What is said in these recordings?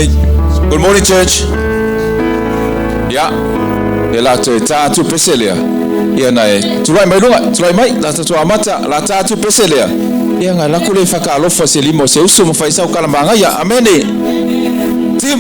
Good morning, church. Yeah. La tatu peselia. Ia nai. Tulai mai lunga, tulai mai la tatu amata, la tatu peselia. Ia ngai la kule whakalofa se limo se usu mo whaisau kalamanga. Ia, amene. Tim.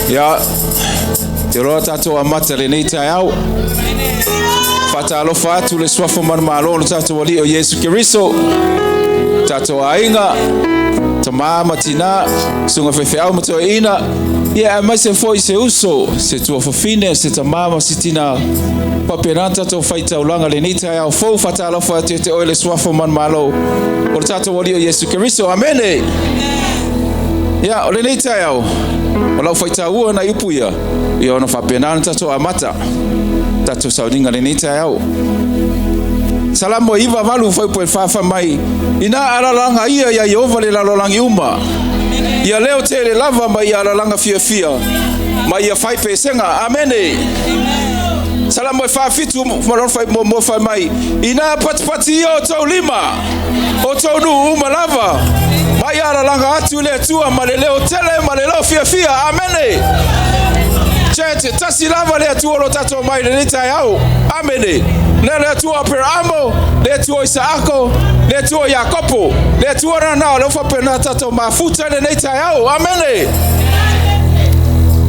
Ya, tiro tato amata le nei taiau. Fata alofa atu le swafo manmalo tato wali o Yesu Kiriso. Tato ainga, tamama tina, sunga fefe au mato ina. Ia mai se foi se uso, se tua fofine, se tamama sitina. Paperanta to faita ulanga le nei taiau. Fo fata alofa atu te oile swafo manmalo. O tato wali o Yesu Kiriso. Amene. Ya, o le nei taiau. Olau faita ua na ipuia. Ia ona whapenana tato amata. Tato sauninga le nita yao. Salamo iwa valu whaipo e whafa mai. Ina alalanga ia ya Yehova le lalolangi uma. Ia leo te le lava mai alalanga fia fia. Mai ia whaipe senga. Amene. Salamo e whafitu maron whaipo mo whai mai. Ina patipati ia o tau lima. O tau nu uma lava. Mai alalanga atu le tua maleleo tele maleleo fia fia. Amene. Chete tasi lava le atu olo tato mai le nita yao. Amene. Le atu o Peramo, le atu o Isaako, le atu o Yakopo, le atu o Rana le fa pena tato mafuta le nita yao. Amene.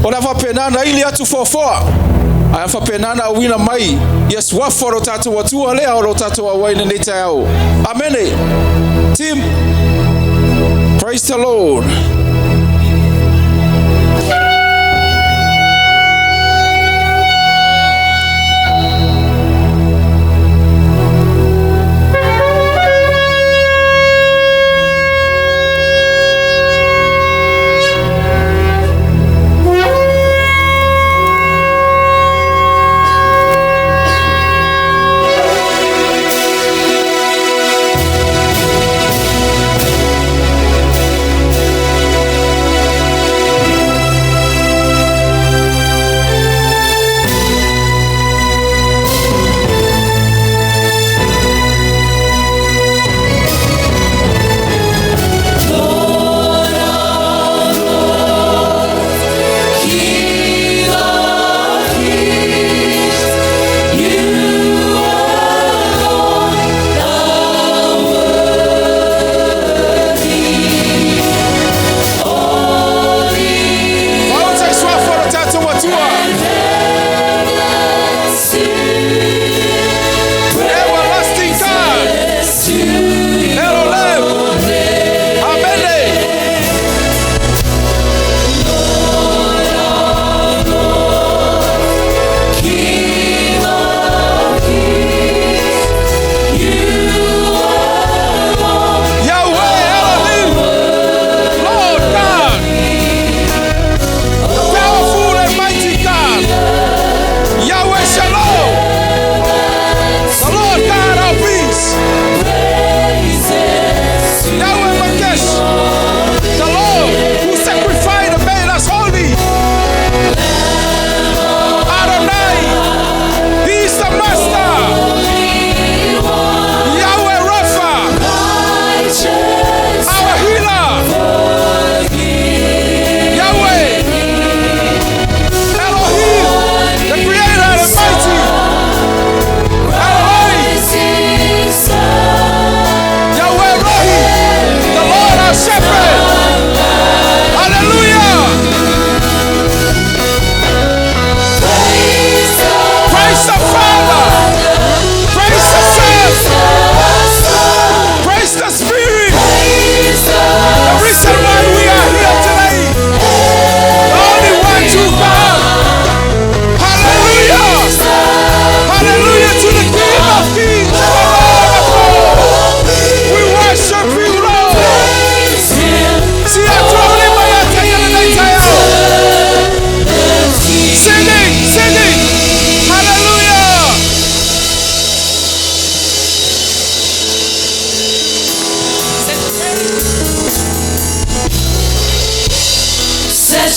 Ola fa pena na ili atu fofoa. Aya fa pena na wina mai. Yes wafo lo tato watu o lea olo tato wa wai le nita yao. Amene. Team. Praise the Lord.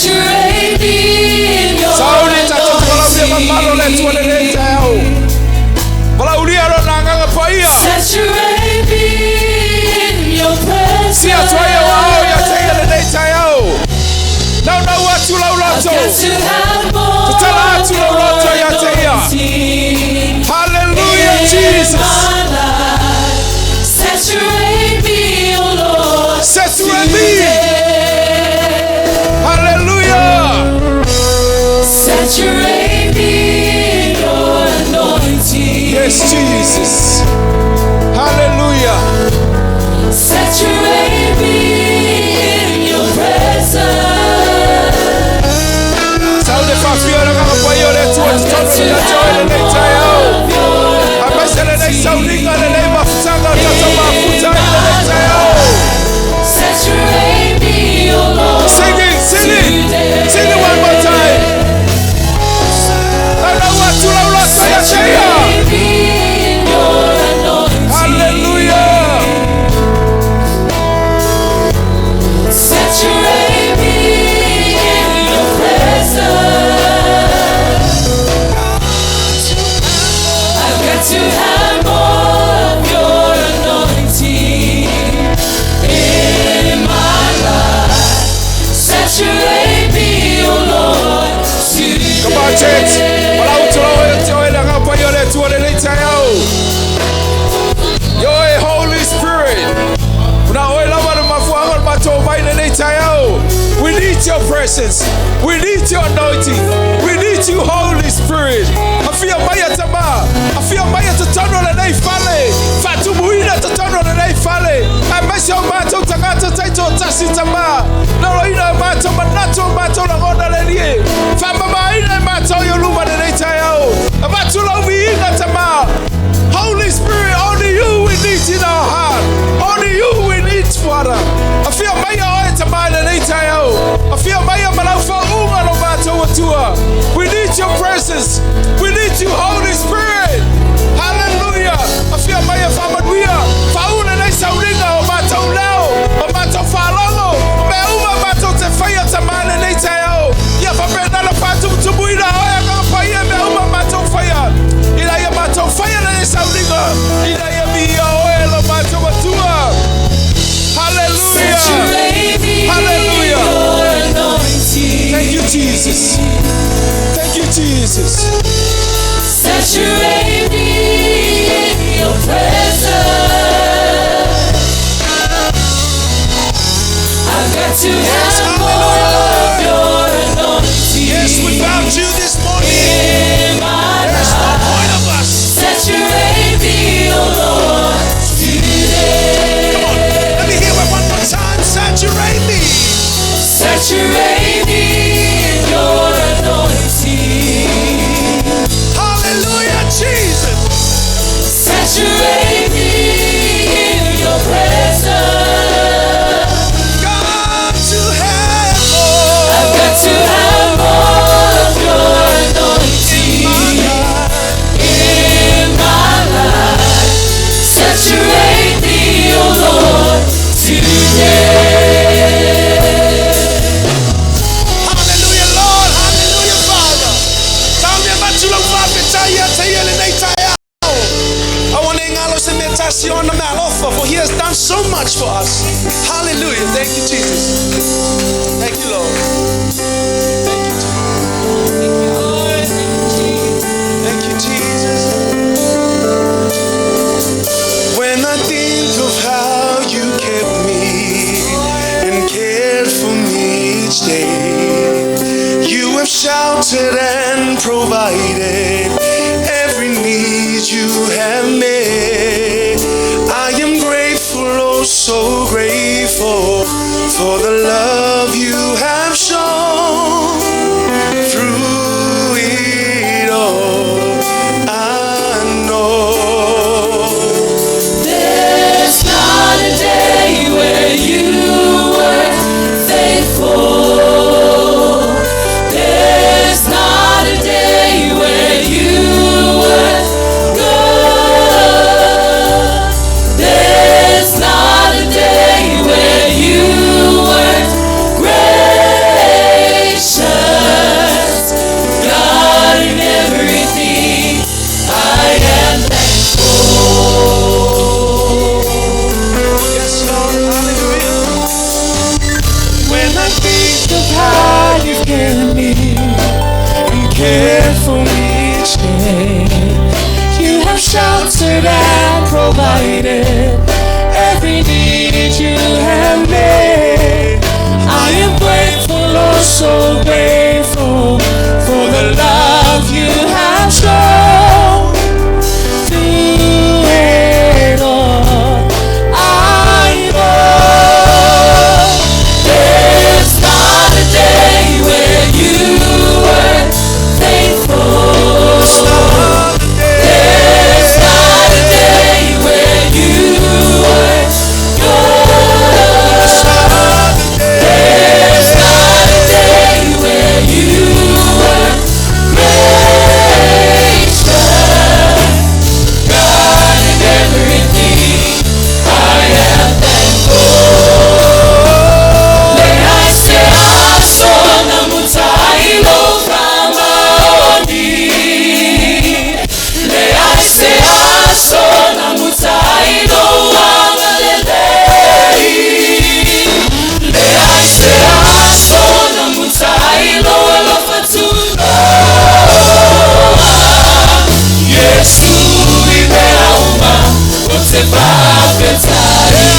Saturate me in your anointing. Saturate me in your presence. I've got to have more of your anointing. Hallelujah, Jesus. Saturate me, oh Lord. Saturate me. Hallelujah. Saturate me in your anointing. Yes, Jesus. Hallelujah. Saturate me in your presence. Sound the fast fear of your Saturate me, oh Lord. Sing it one more time. Saturate me in your anointing. Hallelujah. Saturate me in your presence. I've got to have more of your anointing in my life. Saturate me, oh Lord, today. Come on, church. You're a Holy Spirit. We need your presence. We need your anointing. We need you, Holy Spirit. I feel my to turn on the day fale. Fatumuina to turn on the day fale. I miss your mato tagato taito tasitama. No, you know, mato manato la honda lady. Fama ina mato your luma the day tayo. Abatula we in the tama. Holy Spirit, only you we need in our heart. Only you we need, Father. I feel my to my the day tayo. I feel my malafa uma no mato watua. We need your presence. We need you, Holy Spirit. Hallelujah. I feel my family. Fauna na sauringa o mato leo. O mato falongo. Meuma mato te fire tamana na tayo. Ya fa brenda la patu tubuina oya ka fire meuma mato fire. Ila ya mato fire na sauringa. Ila ya bia oya la mato watua. Hallelujah. Hallelujah. Thank you, Jesus. Thank you, Jesus. Saturate me in your presence. I've got to have more of your anointing. Yes, without you this morning, there's no point of us. Saturate me, oh Lord, today. Come on, let me hear it one more time. Saturate me. Saturate me in your anointing. Hallelujah, Jesus. Saturate me in your presence. Got to have more. I've got to have more of your anointing in my life. Saturate me, oh Lord, today. Hallelujah, Lord. Hallelujah, Father. Tell me about you, Lord. I want to acknowledge the meditation on Malofa, for he has done so much for us. Hallelujah. Thank you, Jesus. Thank you, Lord. Thank you, Jesus. When I think of how you kept me and cared for me each day, you have sheltered and provided every need you have made. I am grateful, oh so grateful for the love you have shown through it all. I know There's not a day where you were faithful. There's not a day where you were good. There's not a day where you weren't great. of how you've given me and cared for me each day. You have sheltered and provided every need you have made. I am grateful, oh so grateful for the love you have shown. Through it all, I know there's not a day where you weren't faithful. There's not a day where you weren't good. There's not a day where you weren't gracious. God, in everything I am thankful. May I say asona mutailo famaoni. May I say asona mutailo wangalelei. May I say asona mutailo alafatuno. Yesu imeauma utebapetari.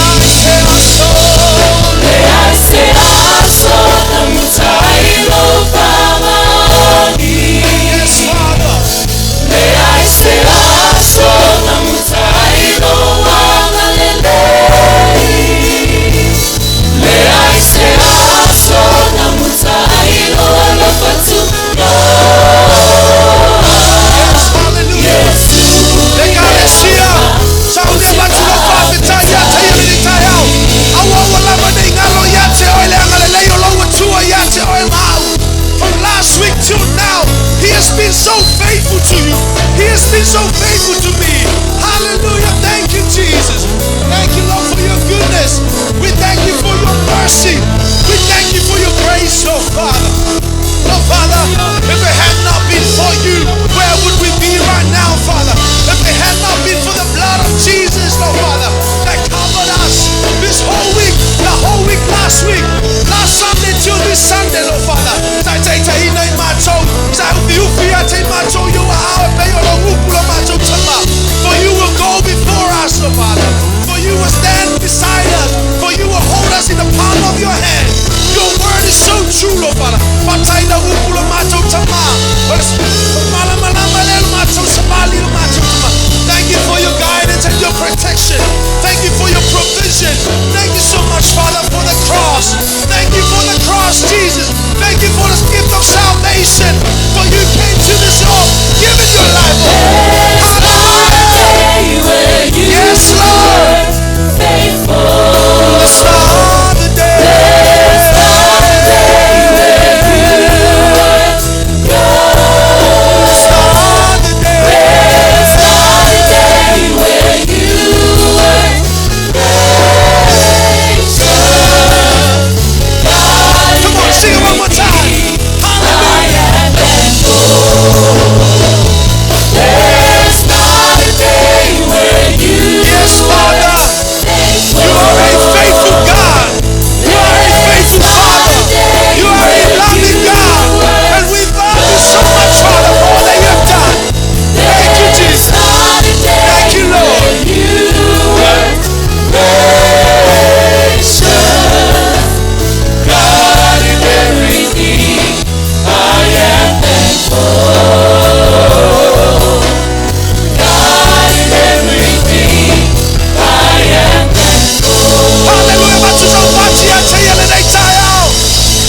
May I say asona mutailo famaoni. May I say asona mutailo wangalelei. May I say asona mutailo alafatuno. From last week till now, he has been so faithful to you. He has been so faithful to me. Hallelujah. Thank you, Jesus. Thank you, Lord, for your goodness. We thank you for your mercy. We thank you for your grace, oh Father. Oh Father, if it had not been for you, where would we be right now, Father? If it had not been for the blood of Jesus, oh Father, that covered us this whole week, the whole week last week, last Sunday till this Sunday, oh Father. For you will go before us, oh Father. For you will stand beside us. For you will hold us in the palm of your hand. Your word is so true, oh Father. Thank you for your guidance and your protection. Thank you for your provision. Thank you so much, Father, for the cross. Thank you for the cross, Jesus. Thank you for this gift of salvation. For you came to this earth, giving your life. Yes, Lord. Faithful. The start of the day. There's not a day where you weren't good. The start of the day. There's not a day where you weren't gracious. God, Come on, sing it one more time. I am thankful. There's not a day where you Yes, Father. faithful. You are a faithful God. You are a faithful Father. You are a loving God. And we love you so much, Father, for all that you have done. Thank you, Jesus. Thank you, Lord. You were gracious. God, in everything I am thankful. God, in everything I am thankful. Hallelujah.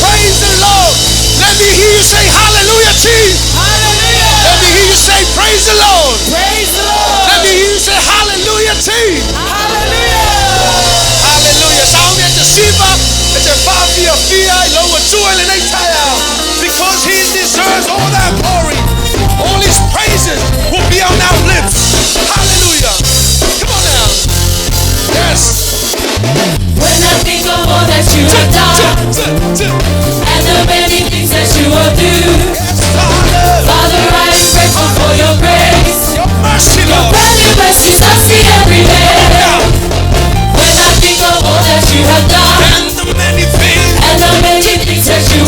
Praise the Lord. Let me hear you say hallelujah, Jesus. Hallelujah. Let me hear you say praise the Lord. Praise the Lord. Let me hear you say hallelujah, Jesus. Hallelujah. Hallelujah. Sound at the Shiva, at the Fafia, Fia, Lower Jewel, and because he deserves all that glory. All his praises will be on our lips. Hallelujah. Come on now. Yes. When I think of all that you have done and the many things that you will do, Yes, Father. Father, I am grateful for your grace. Your mercy, Your Lord. brand new mercies I see every day. When I think of all that you have done And the many things and the many things that you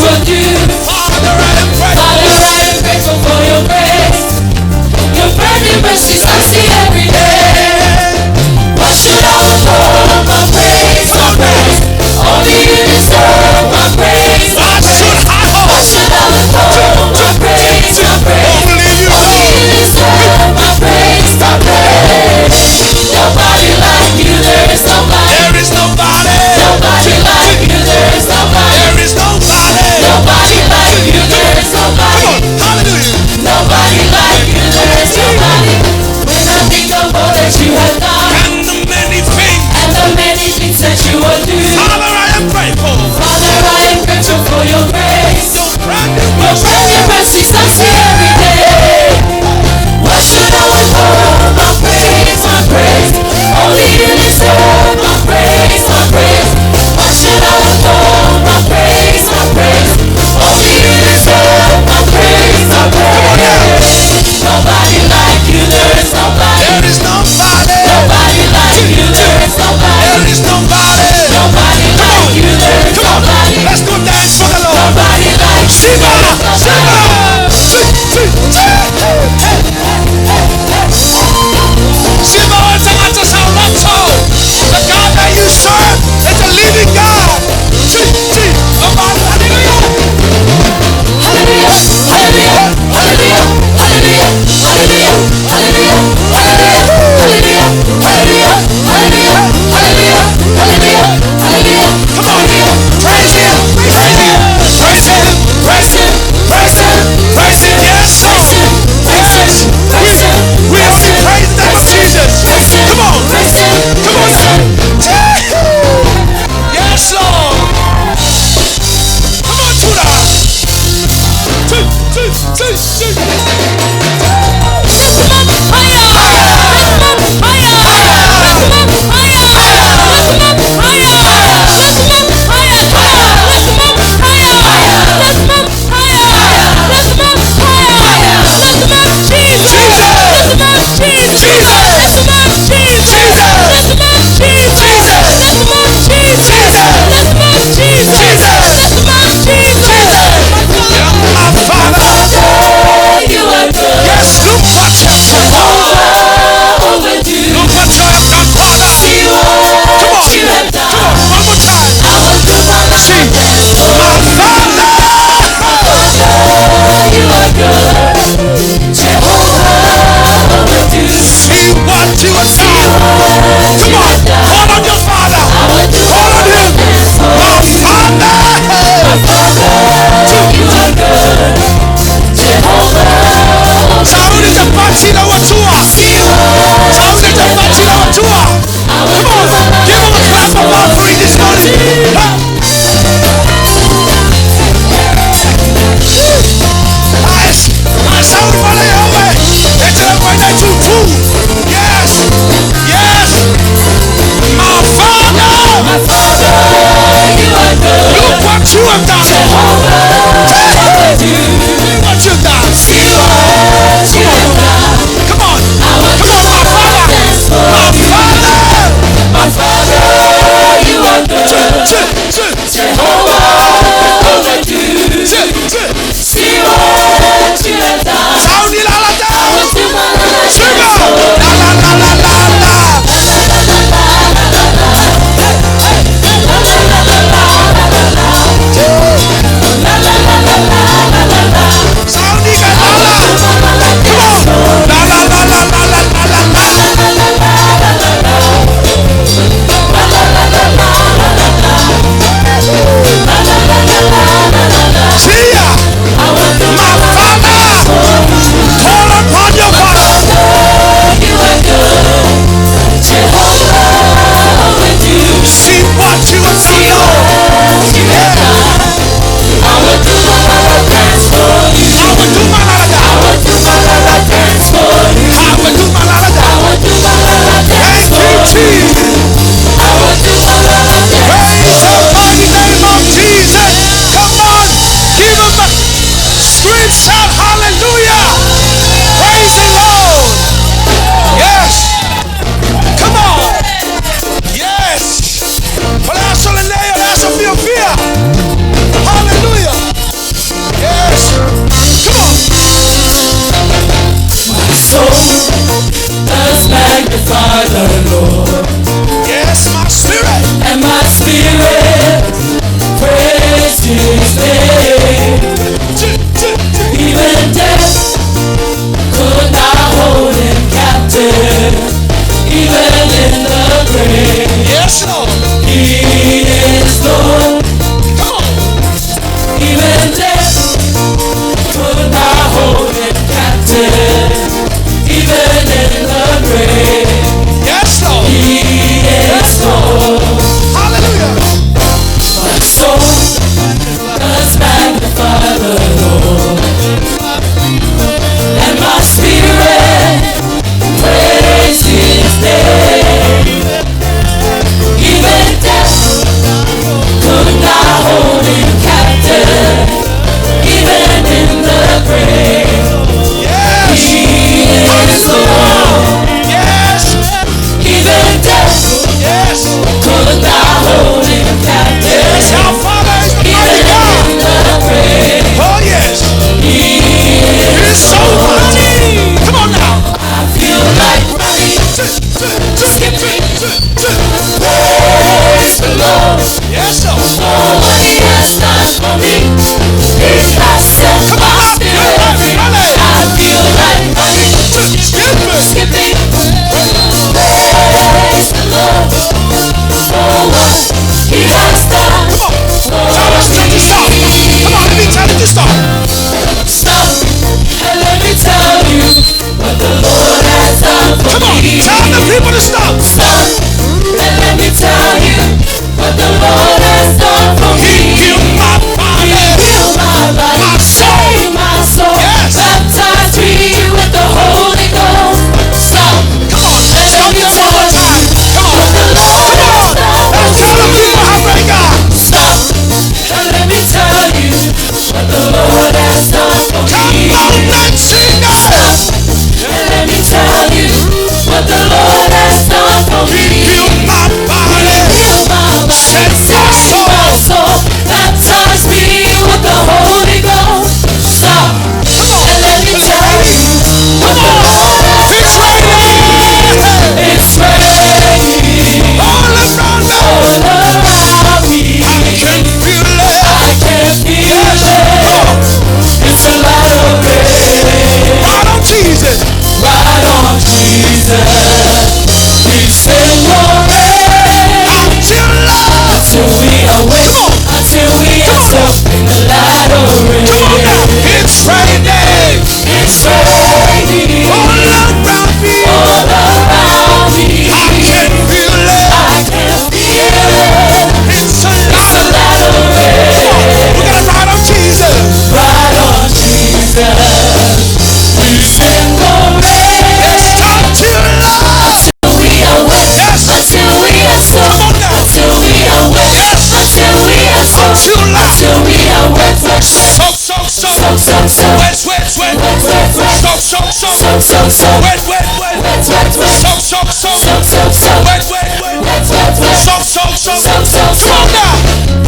soak. Wet, wet, wet. Wet, wet, wet. Soak, soak, soak. Soak, soak, soak. Wet, wet, wet. Wet, wet, wet. Soak, soak, soak. Soak, soak, Come on soak. now.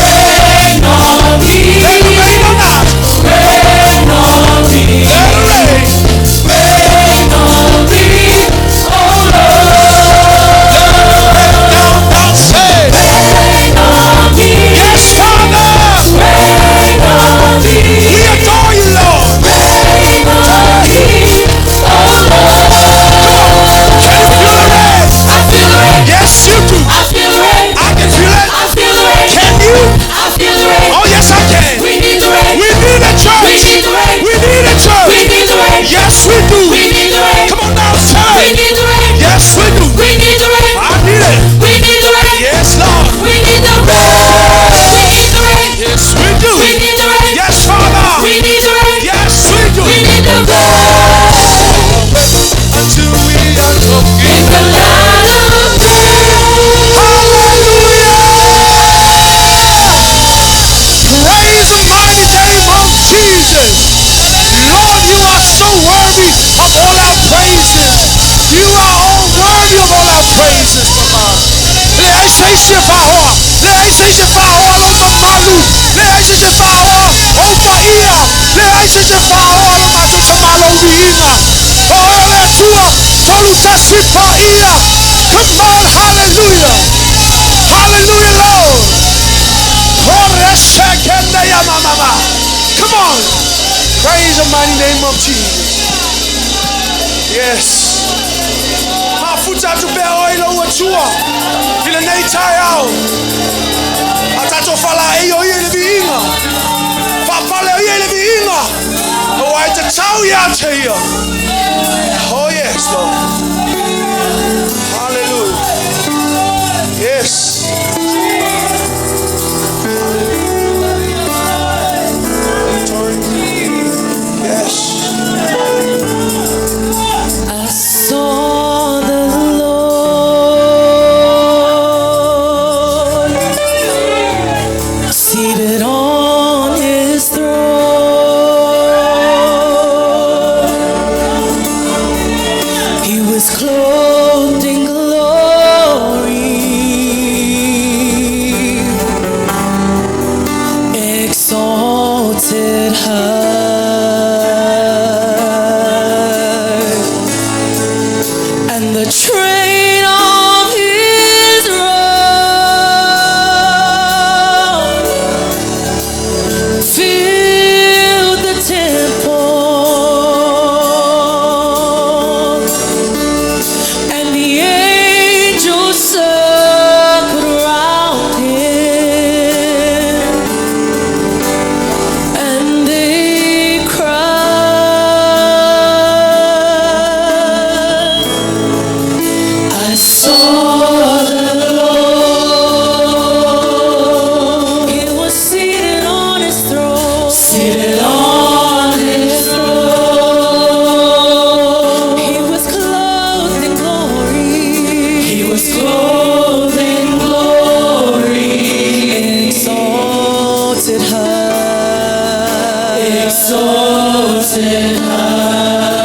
Rain on me. Let it rain or not. Rain on me. Let it rain. Rain on me. Oh Lord. Down, down, say. Rain on me. Yes, Father. Rain on me. We adore you, Lord. Rain on me. Oh Lord. Can you feel the rain? I feel the rain. Yes, you do. I feel the rain. I can feel it. I feel the rain. Can you? I feel the rain. Oh, yes, I can. We need the rain. We need a church. We need the rain. We need a church. We need the rain. Yes, we do. We need the rain. Come on now, We church. need the rain. Yes, we do. We need the rain. I need it. We need the rain. Yes, Lord. We need the rain. We need the rain. Yes, we do. We need the rain. Yes, Father. We need the rain. Yes, we do. We need the rain. Until we are In talking. the light of day. Hallelujah. Praise the mighty name of Jesus. Lord, you are so worthy of all our praises. You are all worthy of all our praises, Mama. Let I say Shifahoa. Let I say Shifahoa over Malu. Let I say Shifahoa over Ia. Let I say Shifahoa over Tutamalo Vihinga. Oh, let Tua. Toluta Sipa Ia. Come on, hallelujah. Hallelujah, Lord. Come on. Praise the mighty name of Jesus. Yes. Mafuta tupe oilo wachua. Vile nei tai au. Atato fala eyo ile biinga. Fapale ile biinga. O ai te tau ya te ia. Oh yes, Lord. Hallelujah. Yes. Yes. I saw the Lord seated on his throne. He was clothed in glory, exalted high, and the train of his robe filled the temple, and the angels circled around him, and they cried, I saw the Lord. He was seated on his throne. Seated on his throne. He was clothed in glory. He was clothed in glory. Exalted high. Exalted high.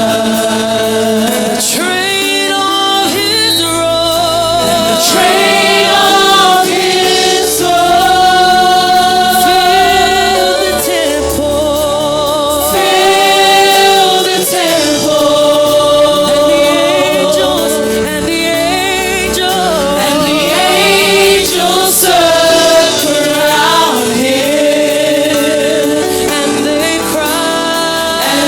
The train of his robe. And the train of his robe filled the temple. Filled the temple. And the angels circled around him, and they cried,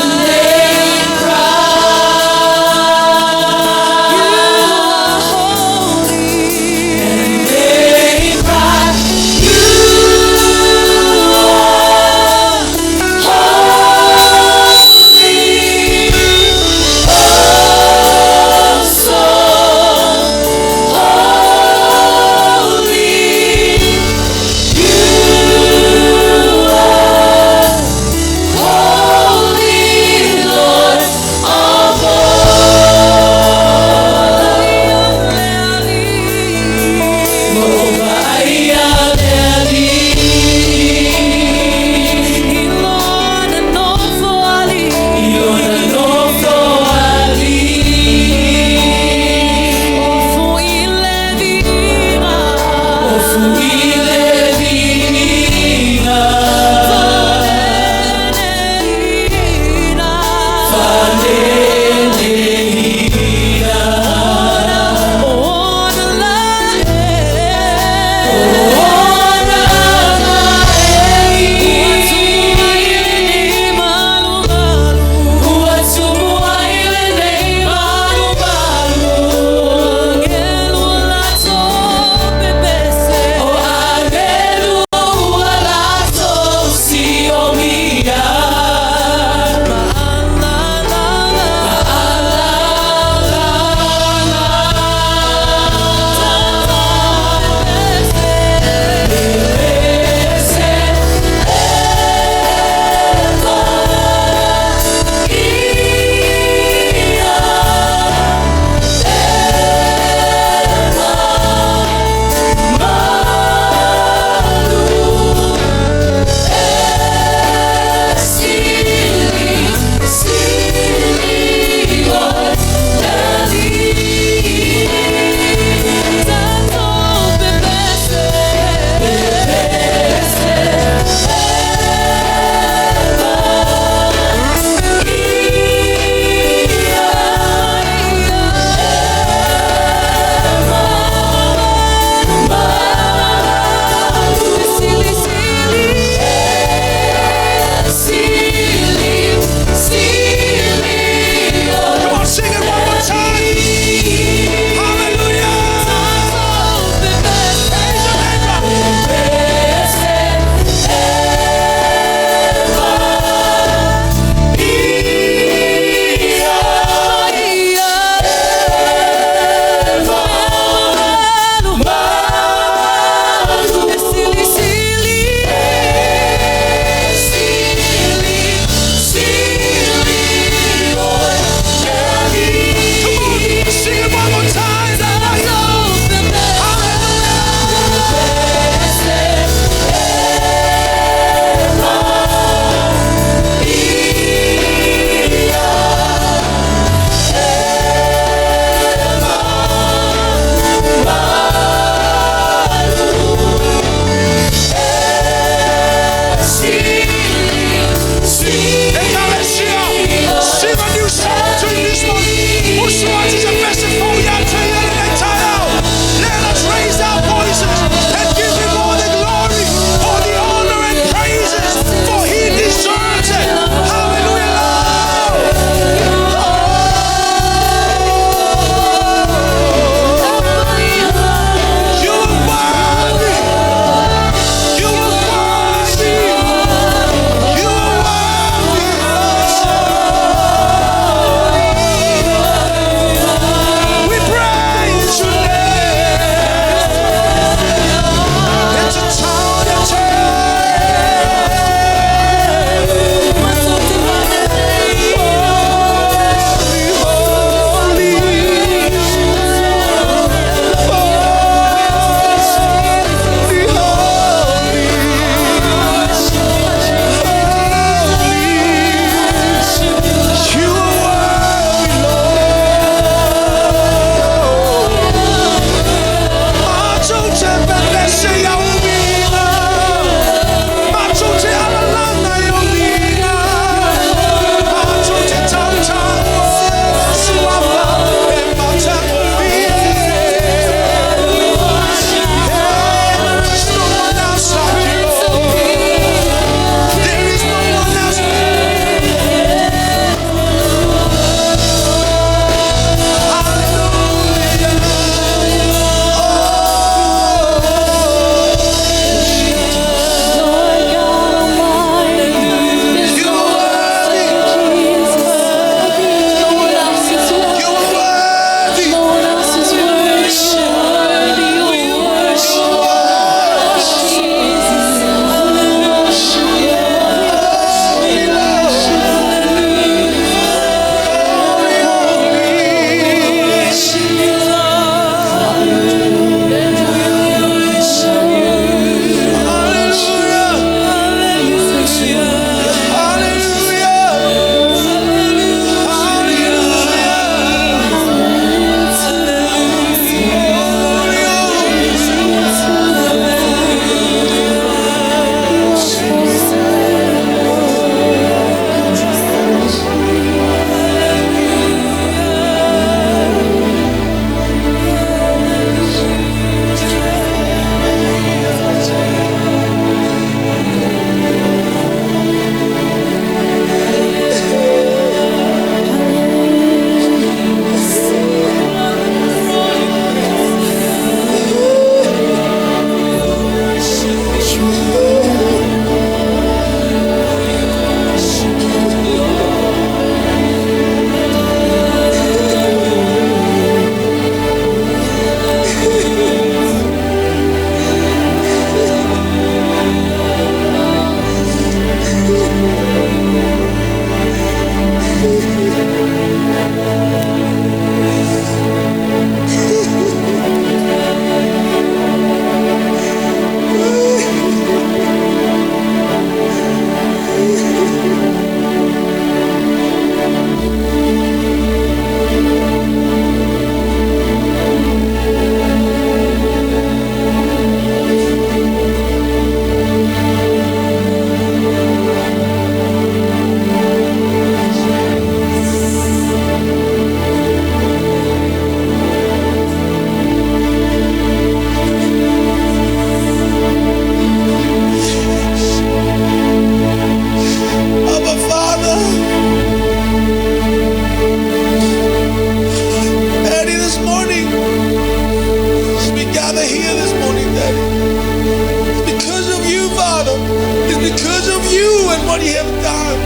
of you and what you have done.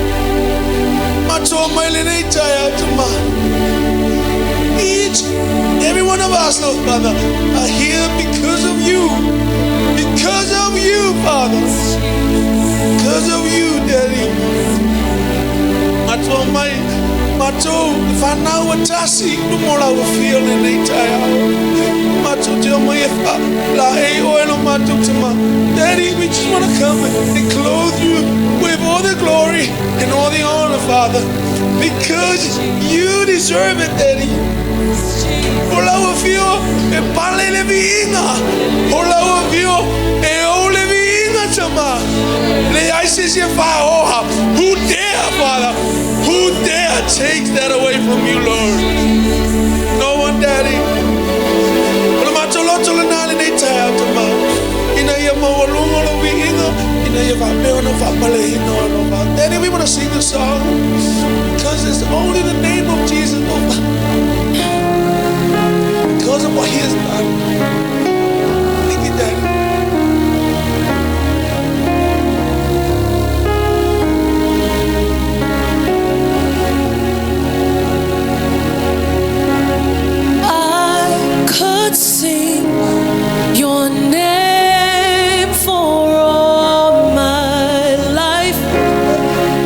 Each, every one of us, Lord Father, are here because of you. Because of you, Father. Because of you, Daddy. Mato, if I know what I see, no more I will feel in the Mato, tell me if I lie oil on Mato to my Daddy, we just want to come and clothe you with all the glory and all the honor, Father, because you deserve it, Daddy. Hola o fio e pale le viina. Hola o fio e o le viina chama. Le aise se fa oha. Who dare, Father? Who dare take that away from you, Lord? No one, Daddy. Hola matoloto le nale ne taia chama. Ina ia mawalungo lo viina. Ina ia fa meo no fa pale hino no fa. Daddy, we want to sing the song because it's only the name of Jesus, Lord. Because of what he has done. Thank you, Daddy. I could sing your name for all my life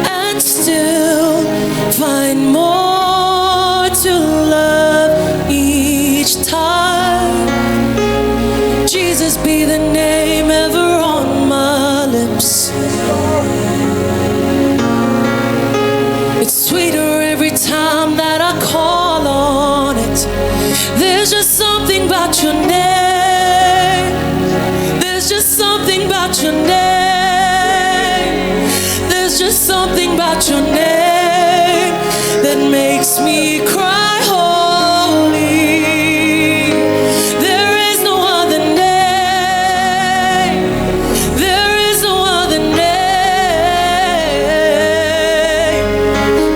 and still find more to love each time. Jesus be the name ever on my lips. It's sweeter every time that I call on it. There's just something about your name. There's just something about your name. There's just something about your name that makes me cry holy. There is no other name. There is no other name.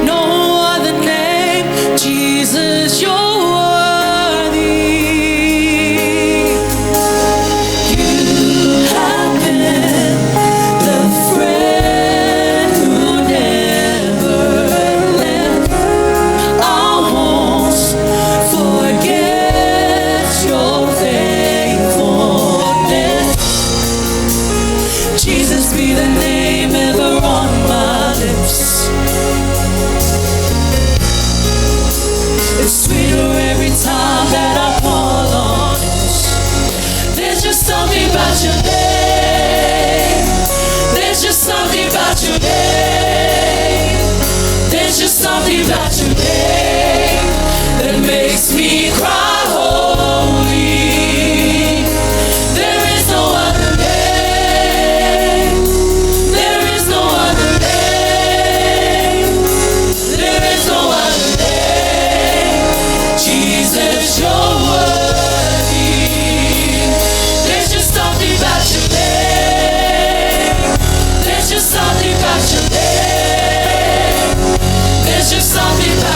No other name. Jesus, you're worthy. You have been the friend who never left. I won't forget your faithfulness. Jesus be the name ever on my lips. It's sweeter every time that I call on it. There's just something about your name. There's just something about your name. There's just something about your name that makes me cry holy. There is no other name. There is no other name. There is no other name. Jesus, you're worthy. There's just something about your name. There's just something about your name. There's just something about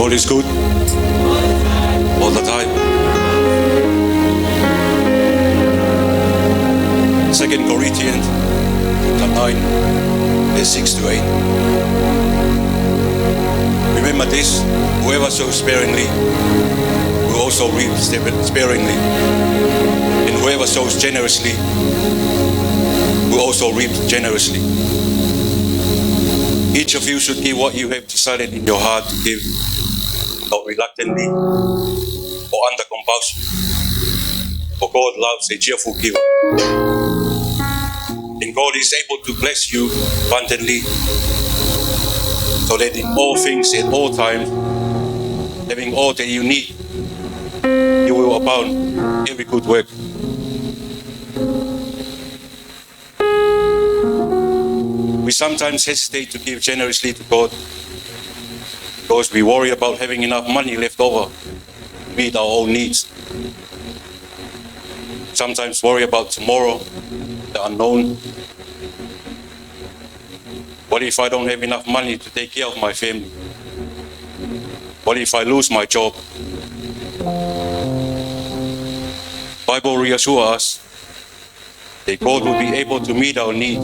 God is good all the time. 2 Corinthians 9, verse 6 to 8. Remember this, whoever sows sparingly will also reap sparingly, and whoever sows generously will also reap generously. Each of you should give what you have decided in your heart to give, not reluctantly or under compulsion, for God loves a cheerful giver. And God is able to bless you abundantly, so that in all things, at all times, having all that you need, you will abound in every good work. We sometimes hesitate to give generously to God because we worry about having enough money left over to meet our own needs. Sometimes worry about tomorrow, the unknown. What if I don't have enough money to take care of my family? What if I lose my job? Bible reassures us that God will be able to meet our need.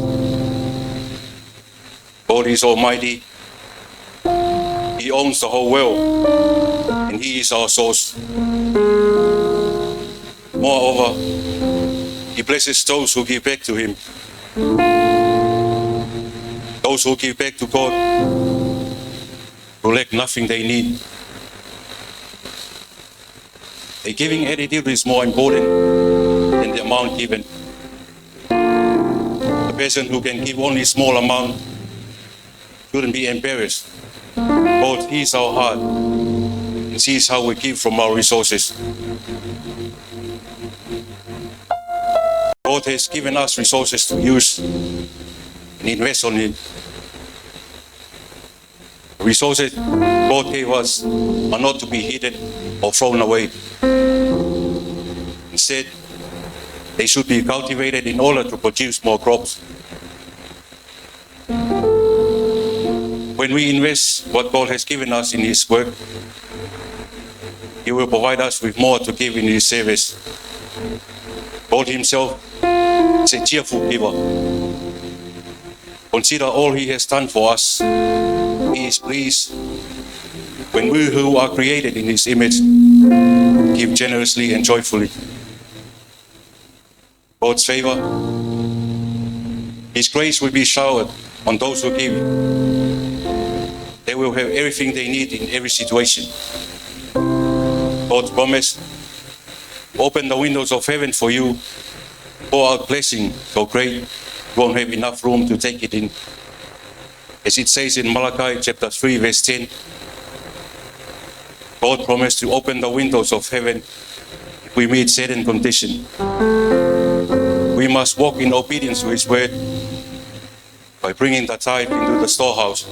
God is almighty. He owns the whole world, and He is our source. Moreover, He blesses those who give back to Him. Those who give back to God will lack nothing they need. A giving attitude is more important than the amount given. A person who can give only a small amount shouldn't be embarrassed. God sees our heart and sees how we give from our resources. God has given us resources to use and invest on it. Resources God gave us are not to be hidden or thrown away. Instead, they should be cultivated in order to produce more crops. When we invest what God has given us in His work, He will provide us with more to give in His service. God Himself is a cheerful giver. Consider all He has done for us. He is pleased when we who are created in His image give generously and joyfully. God's favor, His grace will be showered on those who give. They will have everything they need in every situation. God's promise, open the windows of heaven for you, pour out blessing so great you won't have enough room to take it in. As it says in Malachi chapter 3 verse 10, God promised to open the windows of heaven if we meet certain conditions. We must walk in obedience to His word by bringing the tithe into the storehouse.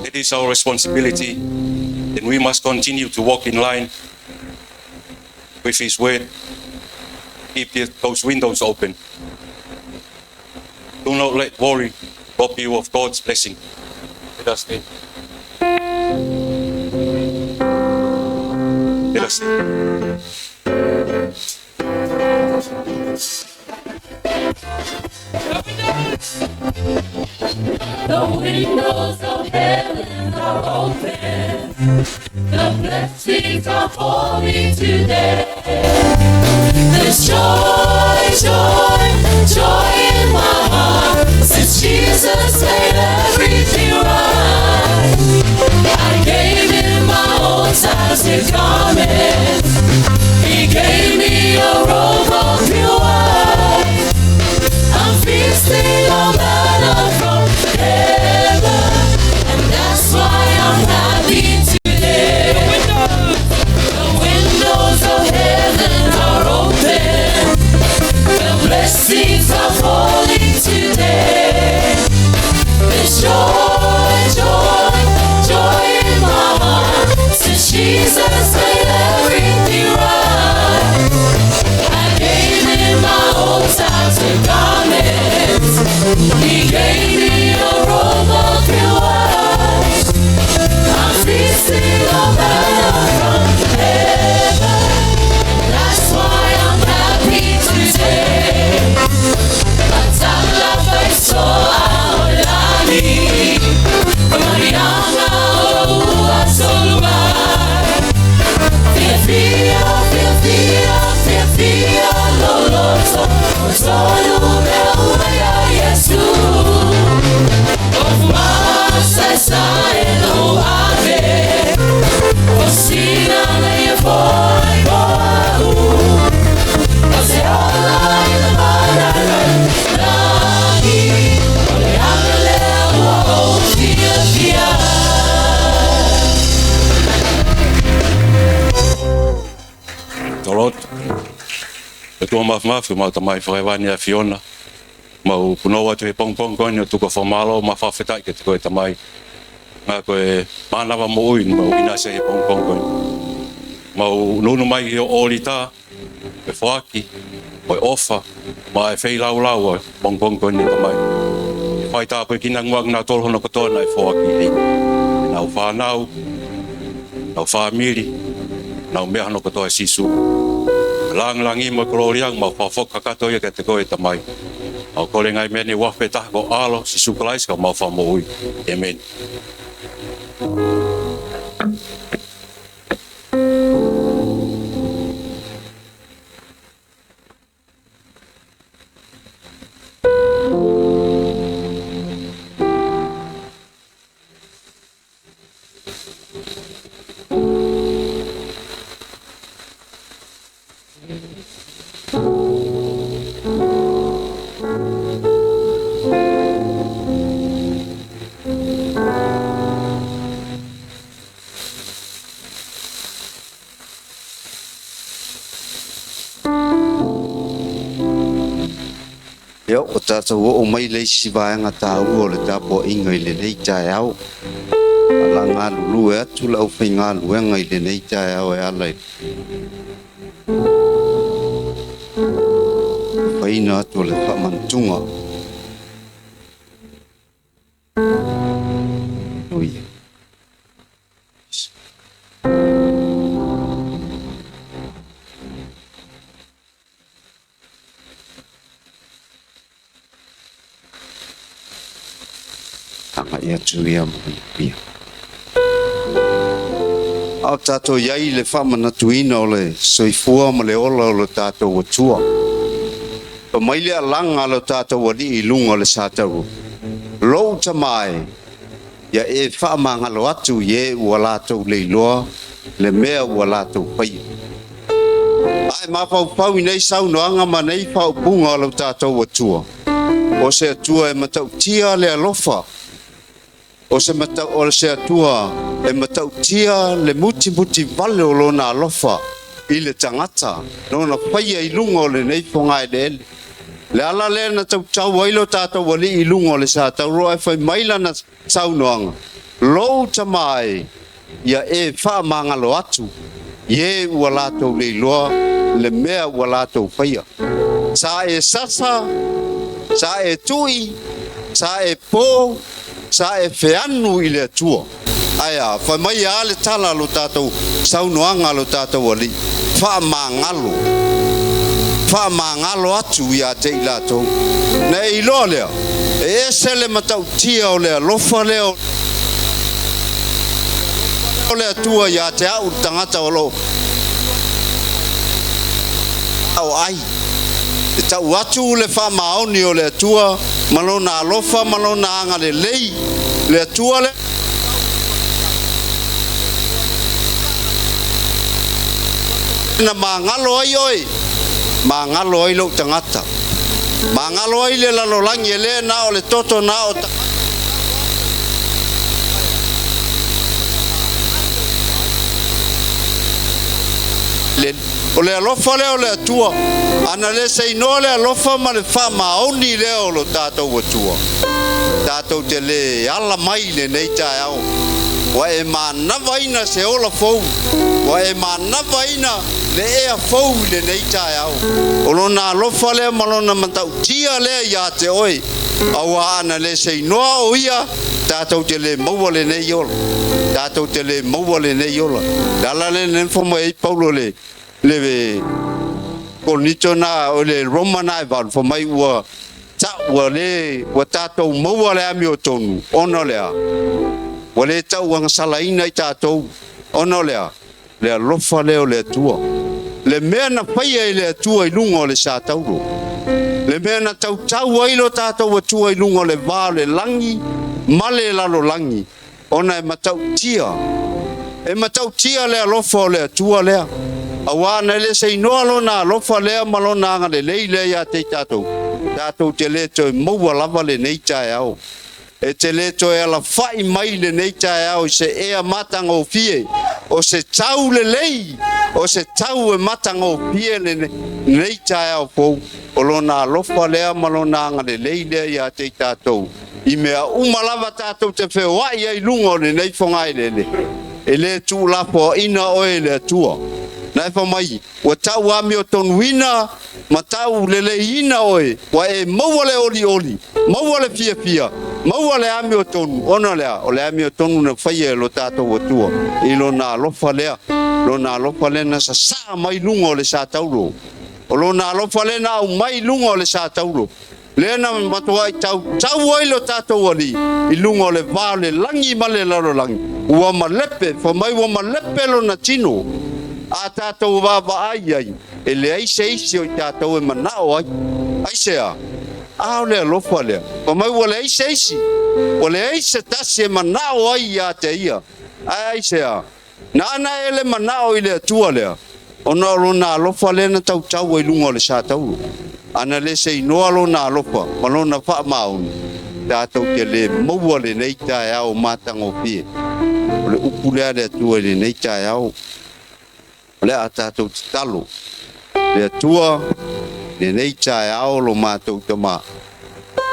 It is our responsibility, and we must continue to walk in line with His word. Keep those windows open. Do not let worry rob you of God's blessing. Let us pray. Let us pray. The windows of heaven are open. The blessings are falling today. There's joy, joy, joy in my heart, since Jesus made everything right. I gave Him my own tastic garment. He gave me a robe of pure white. I'm feasting on manna from heaven, and that's why I'm happy today. The windows of heaven are open. The blessings are tua mafu mau tamai whaiwani a Fiona. Mau punoa tu he pong koini o tuka whamalo ma whawhetai ke te koe tamai. Ngā koe mānawa mo ui mau ina se he pong koini. Mau nunu mai i o oli tā, e whaaki, o e ofa, ma e whei lau o pong koini tamai. E whai tā koe kina nguak nā tolhono katoa e whaaki hei. Nau whanau, nau whamiri, nau mea no katoa e sisu. Langi mo koloriang mau whawhoka katoa ke te koe tamai. Au kore ngai mene wafe tako alo si sukalais ka mau whamo ui. Amen. Yo, o tātou o mai lei si vāenga Taua o le tāpua inga i le nei tai au. Ala ngā lulu e atu lau whai ngā luenga i le nei tai au e alai. Whaina atu le whamantunga. Ui. Ia tuia pia. Au tātou iai le whamanatuina o le soifua ma le ola o le tātou atua. Pa mai le alanga lo tātou wali i lunga le Saturate. Lou tamai, ia e whamangalo atu ie ua lātou leiloa, le mea ua lātou pai. Ai mawhau i nei saunoanga ma nei whau punga lo tātou atua. O se atua e matau tia le alofa. O se matau o se atua e matau tia le muti vale o lona alofa i le tangata lona whaia i lunga o le nei whonga e le le ala le na tau wailo tātou wali i lunga o le sa tau roa e whai maila na saunoanga lou tamai ia e wha mangalo atu ie ua lātou le loa le mea ua lātou whaia sa e sasa sa e tui sa e pō sa e feanu i le atua. Aia, whai mai a le tala lo tātou, saunoanga lo tātou ali, wha mangalo atu i a te i lātou. Ne i loa lea, e se le matau tia o lea, lofa lea o le atua i a te au tangata o lo. Au ai. E tau atu le wha maoni o le atua, malona alofa, malona anga le lei, le atua le. Na mangalo ai oi, mangalo ai lo tangata. Mangalo ai le lalolangi e le na o le toto na o o le alofa le o le atua ana le sei no le alofa ma le fa maoni le o lo tātou atua tātou te le ala mai le nei tai au wa e mana vaina se ola fou wa e mana vaina le ea fou le nei tai au o lo na alofa le malona matau tia le ia te oi awa ana le sei no o ia tātou te le maua le nei ola tātou te le maua le nei ola dala le nenfomo e Paulo le konito na o le romana val fo mai ua ta ua le ua tātou maua le ami o tonu ono lea ua le tau anga salaina i tātou ono lea le alofa leo le atua le mea na paia i le atua i lunga o le sa tauro le mea na tau ailo tātou atua i lunga o le vā le langi male lalo langi ona e matau tia le alofa o le atua lea awana le sei no lona lofa le malona nga le le ya te tatou te le to mo lava le nei tai au e te le to e la fai mai le nei tai au se e matanga o fie o se tau le lei o se tau e matango pie nei tae au pou, o lona lofa lea malona ngale leile ia te tātou. I mea umalava tātou te whewai ai lungo nei whangai lele. E le tū lapo ina oe le tua. Nai whamai, wa tau ami o tonu ina, ma tau lele ina oe, wa e mauale oli oli, mauale fia fia, mauale ami o tonu, ona lea, o le ami o tonu na whaia lo tātou o tua. I lo nā lofa lea, lo nā lofa lea na sa mai lungo le sa tauro. O lo nā lofa lea na au mai lungo le sa tauro. Lea na matua i tau ai lo tātou ali, i lungo le vale langi ma le laro langi. Ua ma lepe, whamai ua ma lepe lo na tino. A tātou wāwa ai ai, e le aise isi o i tātou e manao ai. Aise a, o lea lofa lea. Whamai ua le aise isi, ua le aise tasi e manao ai a te ia. Aise a, na ana e le manao i lea tua lea. Ona alo na lofa lea na tau tau ai lunga o le sa tau. Ana le se inoa lo na lofa, malona wha mauni. Tātou te le maua le nei tae au mātango pie. O le upulea le tua le nei tae au. Le a tātou te talo. Le atua, le nei tae au lo mātou te mā.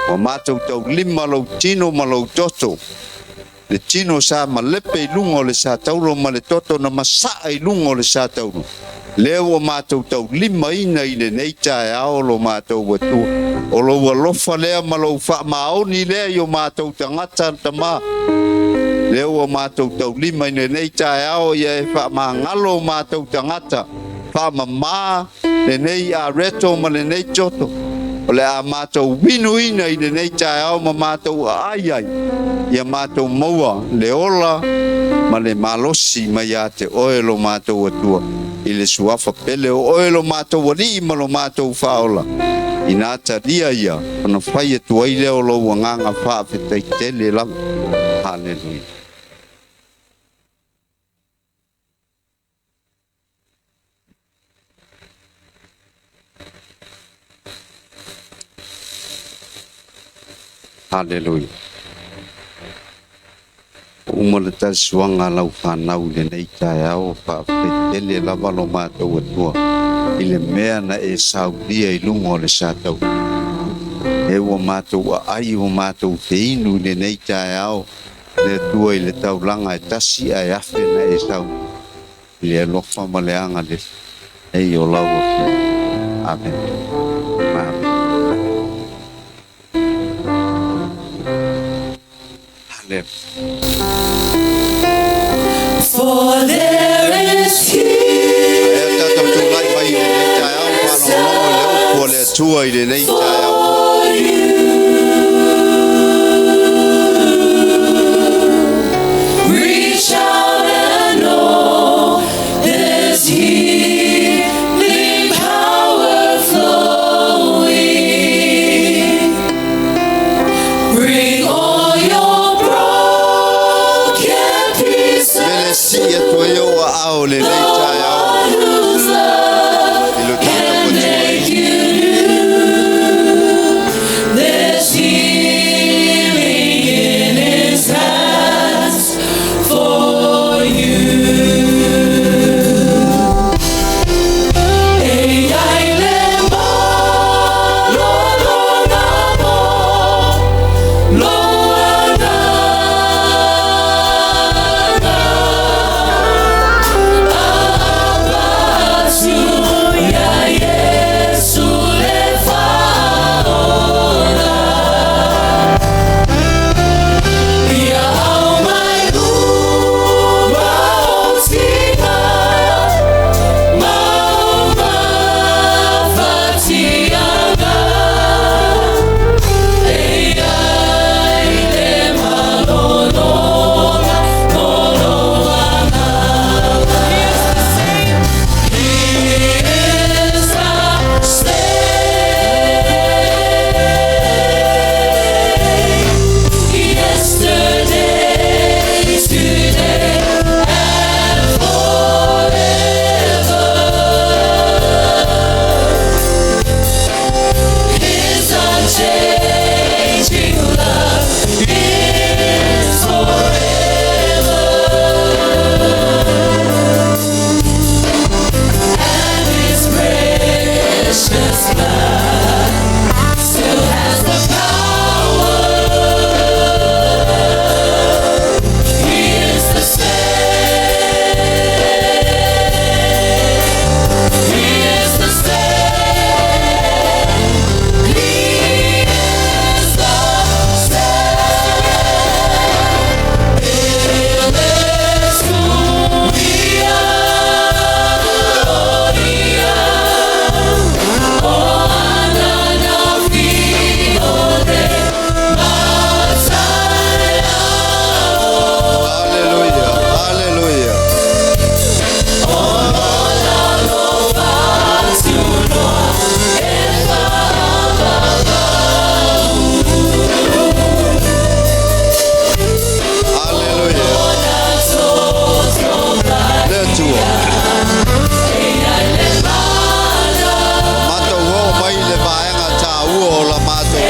O mātou tau lima lau tino ma lau toto. Le tino sa ma lepe i lungo le sa tauro ma le toto na masaa i lungo le sa tauro. Leo o mātou tau lima ina i le nei tae ao lo mātou watu. O lo walofa lea ma lo wha maoni lea i o mātou tangata ta mā. Leo o mātou tau lima i le nei tae ao i e wha maa ngalo o mātou tangata. Wha ma mā le nei a reto ma le nei toto. O le a mātou winu ina i le nei tae ao ma mātou ai ai. Ia mātou maua le ola ma le malosi ma ia te oelo mātou atua. I le suafa pele o oelo mātou wali ma lo mātou whaola. I nā taria ia, ana whai e tuai leo lo wanganga whaafetai tele lang. Halleluiah. Halleluiah. Uma le tasuanga lau whanau le nei tae au whaafetele lava lo mātou atua. I le mea na e saudia i lungo le sātau. E ua mātou a ai o mātou te inu le nei tae au. Le atua i le taulanga e tasi a e afe na e sau. I le alofa ma le anga le e o lau a fia. Amen. Amen. Halleluiah. For there is healing for you. Reach out and know there's healing power flowing. Bring all your broken pieces to the one whose love can make you new. There's healing in His hands for you.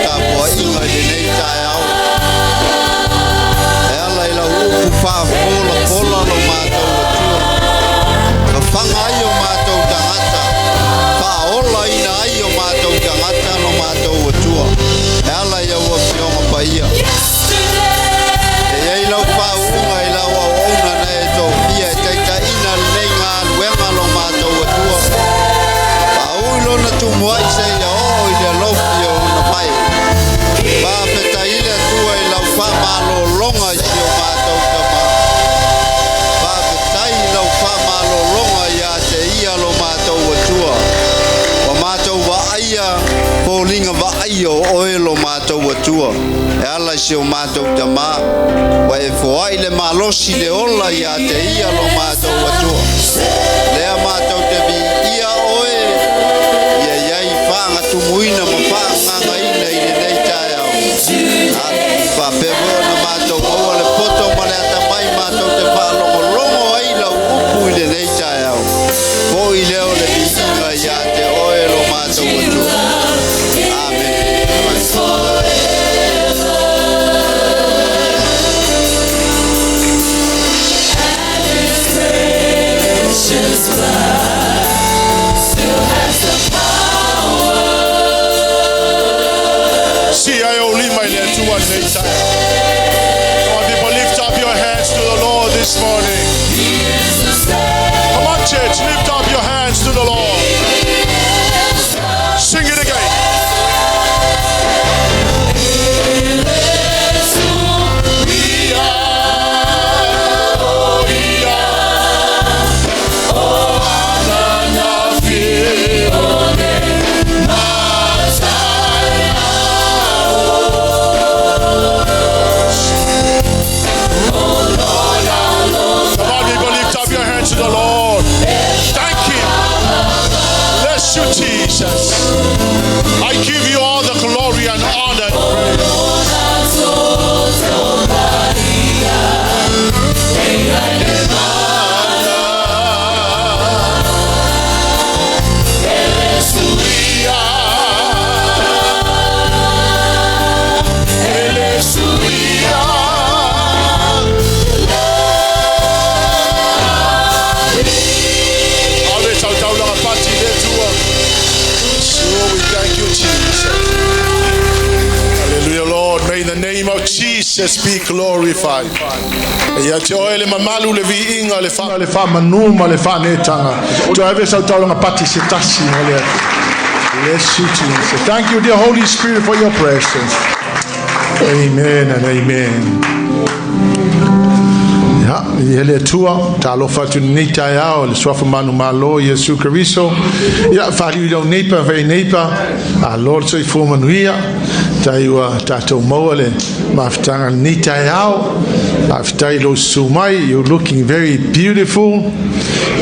tapo inga le nei tai au. E ala ila upu pa pola lo mātou atua. Ka whanga ai o mātou tangata. Ka ola ina ai o mātou tangata no mātou atua. E ala ia ua whionga paia. E ei lau pa unga i lau au ona na e tō pia e teita ina nei ngā luenga lo mātou atua. Pa ui lona tumuai se ia o i le lofi o na pai. Pa peta ile atua i lau wha malo longa i si o mātou tama. Pa peta i lau wha malo longa i a te ia lo mātou atua. Wa mātou wa aia po linga wa aia o oe lo mātou atua. E ala i si o mātou tama. Wa e fōai le malosi le ola i a te ia lo mātou atua. Lea mātou te vi ia oe. Ia iai whanga tumuina ma whanganga ina i le nei tai au. Pa pewo na mātou maua le poto ma le ata mai mātou te whalongo longo ai lau upu i le nei tai au. Fō i leo le vi inga i a te oe lo mātou atua. Amen. Come on, people, lift up your hands to the Lord this morning. Come on, church, lift up your hands to the Lord. Sing it again. Jesus, I give you all the glory and honor and Jesus be glorified. Ya te oe le mamalu le vi inga le fa manuma le fa netanga. To ave sa taulanga pati se tasi ole. Bless you, Jesus. Thank you, dear Holy Spirit, for your presence. Amen and amen. Ya, ele tua ta lo fatu nita ya le swafa manu malo Yesu Kristo. Ya fari lo nepa ve nepa. A Lord so ifo manuia. Taiwa tato moale maftanga nita yao aftailo sumai. You're looking very beautiful.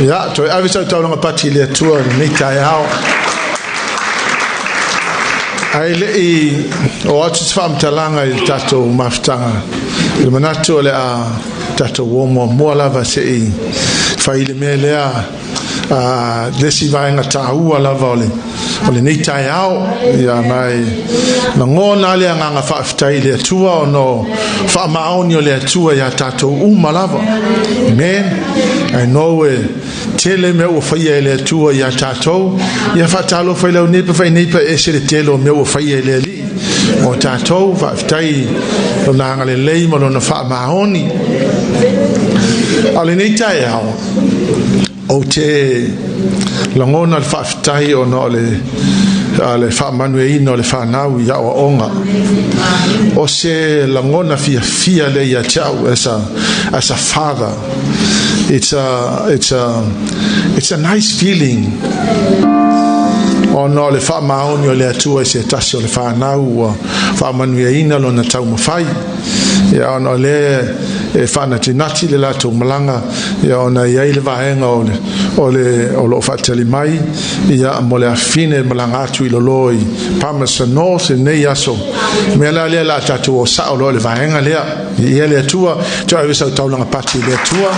Ya to avisa taulanga pati le tua nita yao. Ai o atu fam talanga il tato maftanga. Il manato le a tato uomo Moala va sei faile melea desi vainga Taua lava ole nei tai au ia mai na ngona le nga fa ftai le tua no fa maoni le tua ya tato malava. Amen. I know tele me o fa le tua ya tato ya fa talo fa le ne fa ne pa ese telo me o fa le li o tato fa ftai lo na le Leauma lo na fa maoni ale nei tai au o te langona le whaftai o no le whamanu no le whanau i awa onga o se langona fia le ia tau as a father. It's a nice feeling o no le whamaoni o le atua se tasi o le whanau o whamanu ina lo na tau mawhai ia o no le whana tinati le lato malanga ia o na iai le vahenga o lo whateli mai ia mo le afine malanga atu i loloi Palmerston North e nei aso mea la tatu o sao lo le vahenga lea ia le atua tua e wisa taulanga pati le atua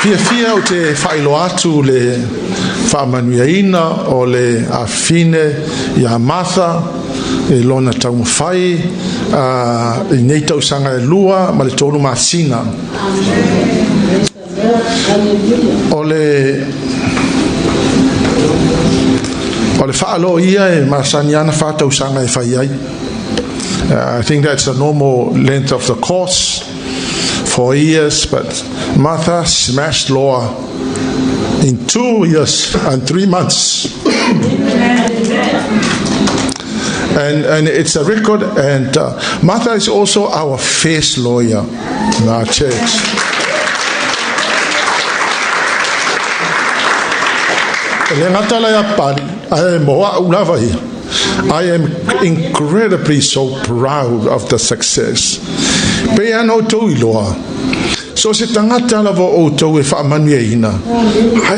Fia o te whailo atu le whaamanuiaina o le awhine ia Martha e lona taumawhai i nei tausanga e lua ma le tonu masina. O le whaalo ia e masaniana whātausanga e whai ai. I think that's the normal length of the course, 4 years, but Martha smashed law in 2 years and 3 months. And it's a record, and Martha is also our first lawyer in our church. I am incredibly so proud of the success. Pea no tui loa. So se tangata lava o tau e whaamanuiaina.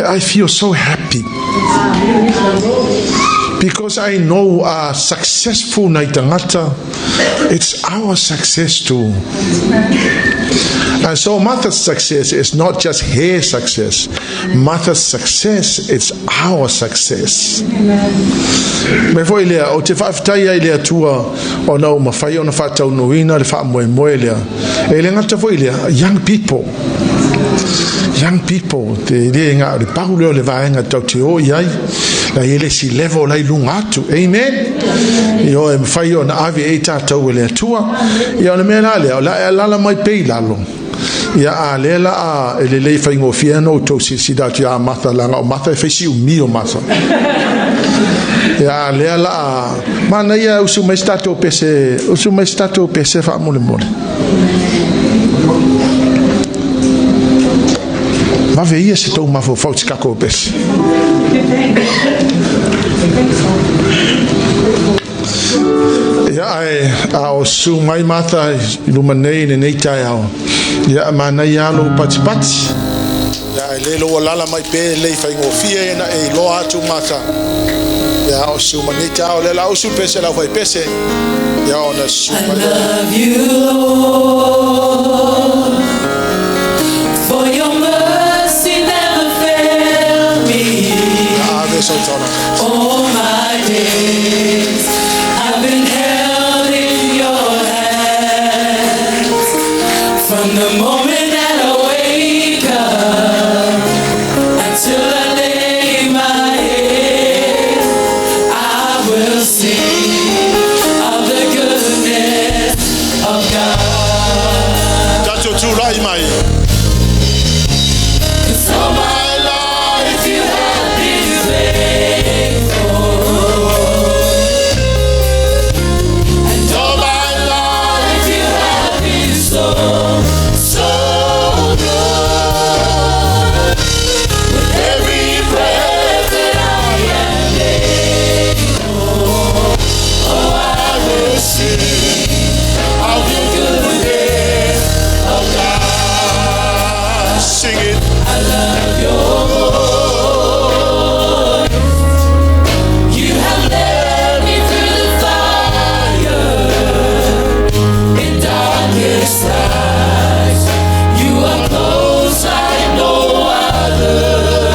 I feel so happy. Because I know successful nai tangata, it's our success too. And so Martha's success is not just her success. Martha's success is our success. Me foi lea o te whaafitai ai lea tua o nau mawhai o na whaataunuina le whaamoemoe lea. E le ngata foi lea, young people. Young people, te rea ngā le pahu leo le vaenga tau te o iai. La ele si level lai lunga atu. Amen. Yo e mawhai o na avi e tātou e lea tua. Ia o na mea lea, la lala mai pei lalo. Ia a lela a ele lei whaingo fiano tau si datu ia Martha langa o Martha e whaisi umi o Martha. Ia a lela a mana ia usu mai stato pese wha mole mole. Mave ia se tau mafo whautikako pese. Ia a o su mai Martha luma nei ne nei tai ao. Ia mana ia lo pati. Ia le lo lala mai pe le whaingo fia na e lo atu Martha. Ia o su mai tai ao le la o su pese la vai pese. Ia o na su mai. I love you, Lord, for your mercy never failed me. All my days I've been held in your hands. From the moment that I wake up until I lay my head, I will sing of the goodness of God. That's your true right, my. It's all my life you have been faithful, and all my life you have been so good. With every breath that I am able, oh, I will sing of the goodness of God. Sing it. I love your voice. You have led me through the fire in darkest nights. You are close like no other.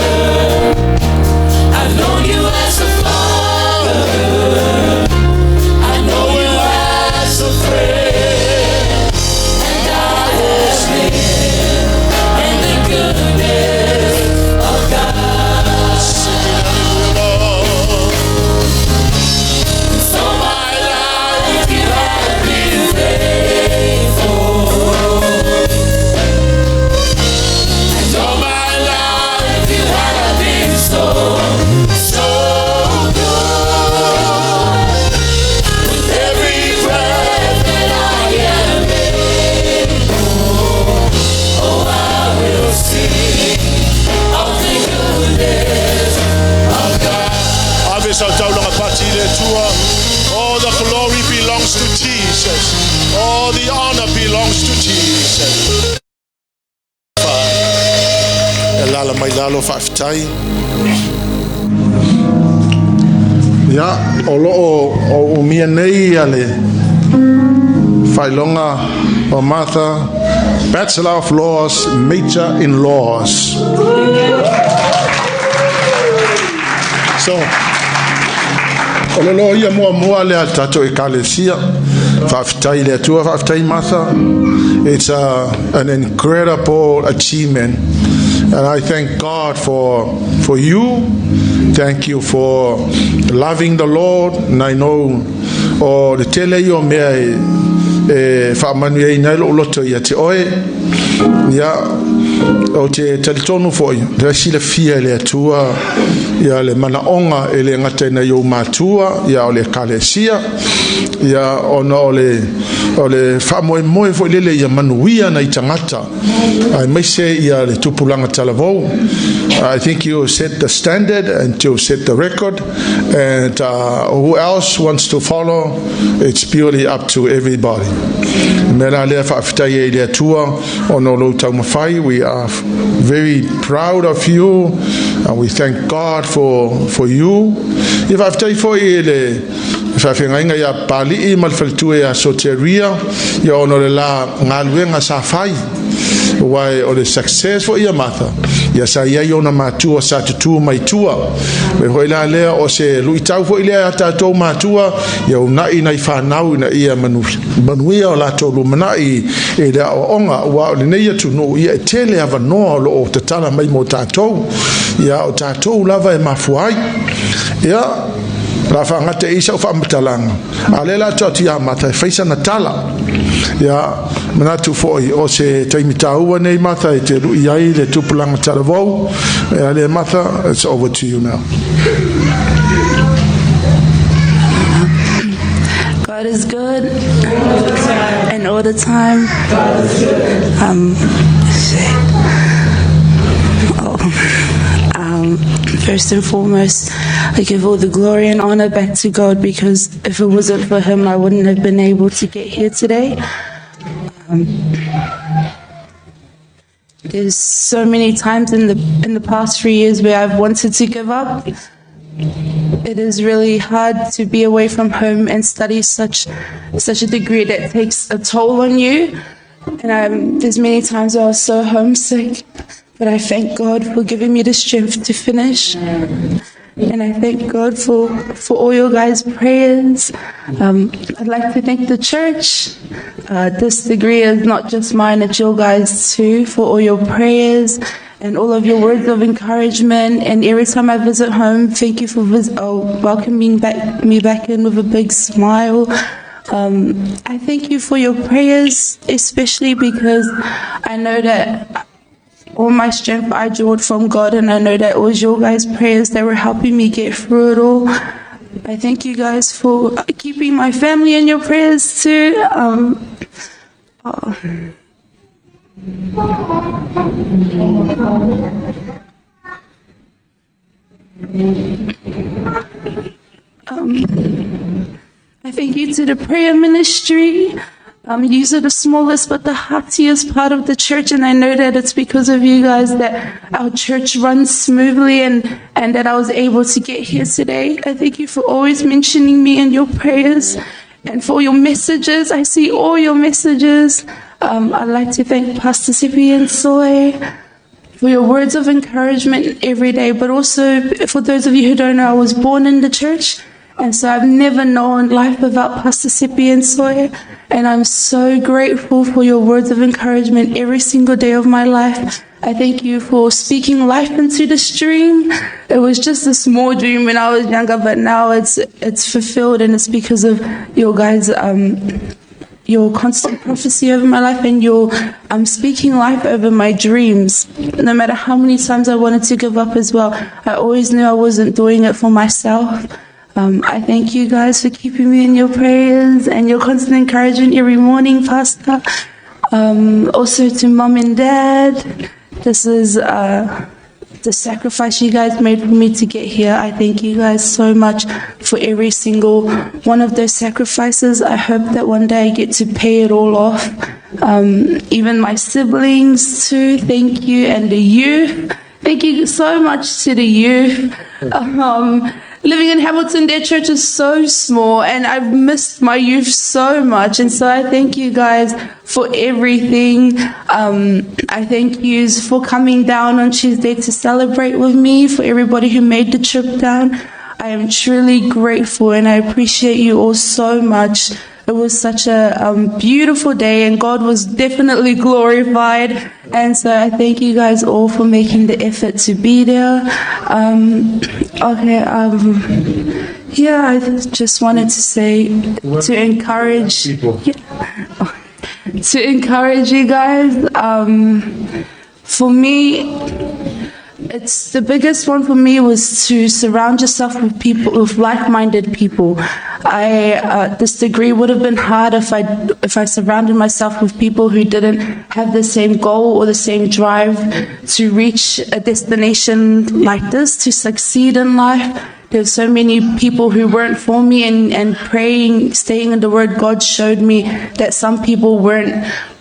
I've known you as a father. I know you as a friend, and I have lived in the goodness of God. So my life you have been faithful, and all my life you have been so good. With every breath that I am able, oh, I will sing of the goodness of God. Ave sa tau longa pati le tua. All the glory belongs to Jesus. All the honor belongs to Jesus. E lala mai lalo whaafitai. Ia, o loo o umia nei ale whailonga o Martha Bachelor of Laws, major in laws. So, ololo ia mua le tato ekalesia, whaftai le atua, whaftai Martha. It's an incredible achievement. And I thank God for you. Thank you for loving the Lord. And I know, the tele yo mea whamanu e ina lo loto ia te oe. Ia, o te talitonu fo i. Resi le fia le atua. Ia le manaonga e le ngata ina yo matua. Ia o le kalesia. Ia ono o le whamoe moe fo lele ia manuia na i tangata. Ai mai se ia le tupulanga talavou. I think you set the standard and you set the record, and who else wants to follow, it's purely up to everybody. We are very proud of you, and we thank God for you. If after for whawhenga ia pali I malwhaltue a soteria ia ono le la ngaluenga sa whai wai o le success for ia Martha ia sa ia I ona matua sa tutua mai tua me hoi la lea o se luitau fo ilea tatou matua ia unai nai whanau ina ia manuia o la tolu manai e lea o onga ua o le neia tunu ia e tele ava noa lo o te tala mai mo tatou ia o tatou lava e mafuai ia la fangate isa o whamtalanga alela toti a Martha faisa na tala ia manatu foi o se taimitaua nei Martha e te rui ai le tupulanga talavou ale Martha, it's over to you now. God is good and all the time. First and foremost, I give all the glory and honor back to God, because if it wasn't for Him, I wouldn't have been able to get here today. There's so many times in the past 3 years where I've wanted to give up. It is really hard to be away from home and study such a degree that takes a toll on you. And there's many times where I was so homesick, but I thank God for giving me the strength to finish. And I thank God for all your guys' prayers. I'd like to thank the church. This degree is not just mine, it's your guys too, for all your prayers and all of your words of encouragement. And every time I visit home, thank you for welcoming me back in with a big smile. I thank you for your prayers, especially because I know that all my strength I drew from God, and I know that it was your guys' prayers that were helping me get through it all. I thank you guys for keeping my family in your prayers too. I thank you to the prayer ministry. You are the smallest but the heartiest part of the church, and I know that it's because of you guys that our church runs smoothly and that I was able to get here today. I thank you for always mentioning me in your prayers and for your messages. I see all your messages. I'd like to thank Pastor Sepiliano Suluape for your words of encouragement every day, but also for those of you who don't know, I was born in the church, and so I've never known life without Pastor Sepiliano Suluape. And I'm so grateful for your words of encouragement every single day of my life. I thank you for speaking life into this dream. It was just a small dream when I was younger, but now it's fulfilled, and it's because of your guys' your constant prophecy over my life and your speaking life over my dreams. No matter how many times I wanted to give up as well, I always knew I wasn't doing it for myself. I thank you guys for keeping me in your prayers and your constant encouragement every morning, Pastor. Also to Mom and Dad, this is the sacrifice you guys made for me to get here. I thank you guys so much for every single one of those sacrifices. I hope that one day I get to pay it all off. Even my siblings too, thank you. And the youth, thank you so much to the youth. living in Hamilton, their church is so small, and I've missed my youth so much. And so I thank you guys for everything. I thank you for coming down on Tuesday to celebrate with me, for everybody who made the trip down. I am truly grateful, and I appreciate you all so much. It was such a beautiful day, and God was definitely glorified. And so I thank you guys all for making the effort to be there. Yeah, I just wanted to say, to encourage you guys. For me, it's the biggest one for me was to surround yourself with people, with like-minded people. This degree would have been hard if I surrounded myself with people who didn't have the same goal or the same drive to reach a destination like this, to succeed in life. There's so many people who weren't for me, and praying, staying in the Word, God showed me that some people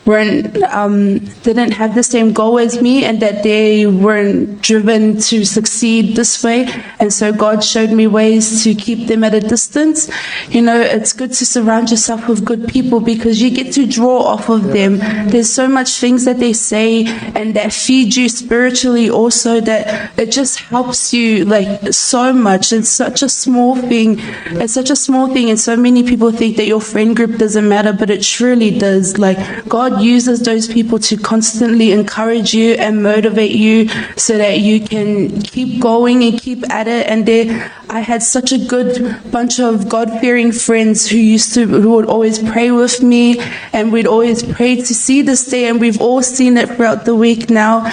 didn't have the same goal as me, and that they weren't driven to succeed this way. And so God showed me ways to keep them at a distance. You know, it's good to surround yourself with good people because you get to draw off of them. There's so much things that they say and that feed you spiritually also, that it just helps you like so much. It's such a small thing. It's such a small thing, and so many people think that your friend group doesn't matter, but it truly does. Like, God uses those people to constantly encourage you and motivate you so that you can keep going and keep at it. And I had such a good bunch of God-fearing friends who would always pray with me, and we'd always pray to see this day, and we've all seen it throughout the week now.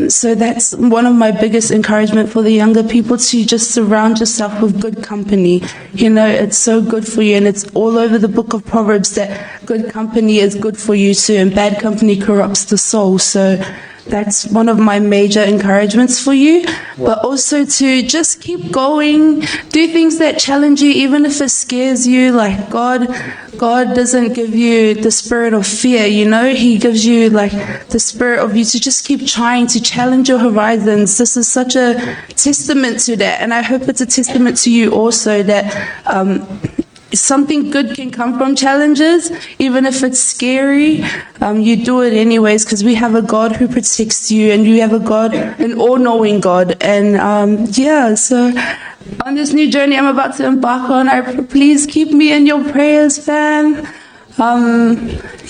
So that's one of my biggest encouragement for the younger people, to just surround yourself with good company. You know, it's so good for you, and it's all over the book of Proverbs that good company is good for you too, and bad company corrupts the soul. So that's one of my major encouragements for you. But also to just keep going, do things that challenge you, even if it scares you. Like God doesn't give you the spirit of fear, you know. He gives you like the spirit of you to just keep trying to challenge your horizons. This is such a testament to that, and I hope it's a testament to you also that something good can come from challenges, even if it's scary. You do it anyways, because we have a God who protects you, and you have a God, an all-knowing God. And so on this new journey I'm about to embark on, please keep me in your prayers, fam.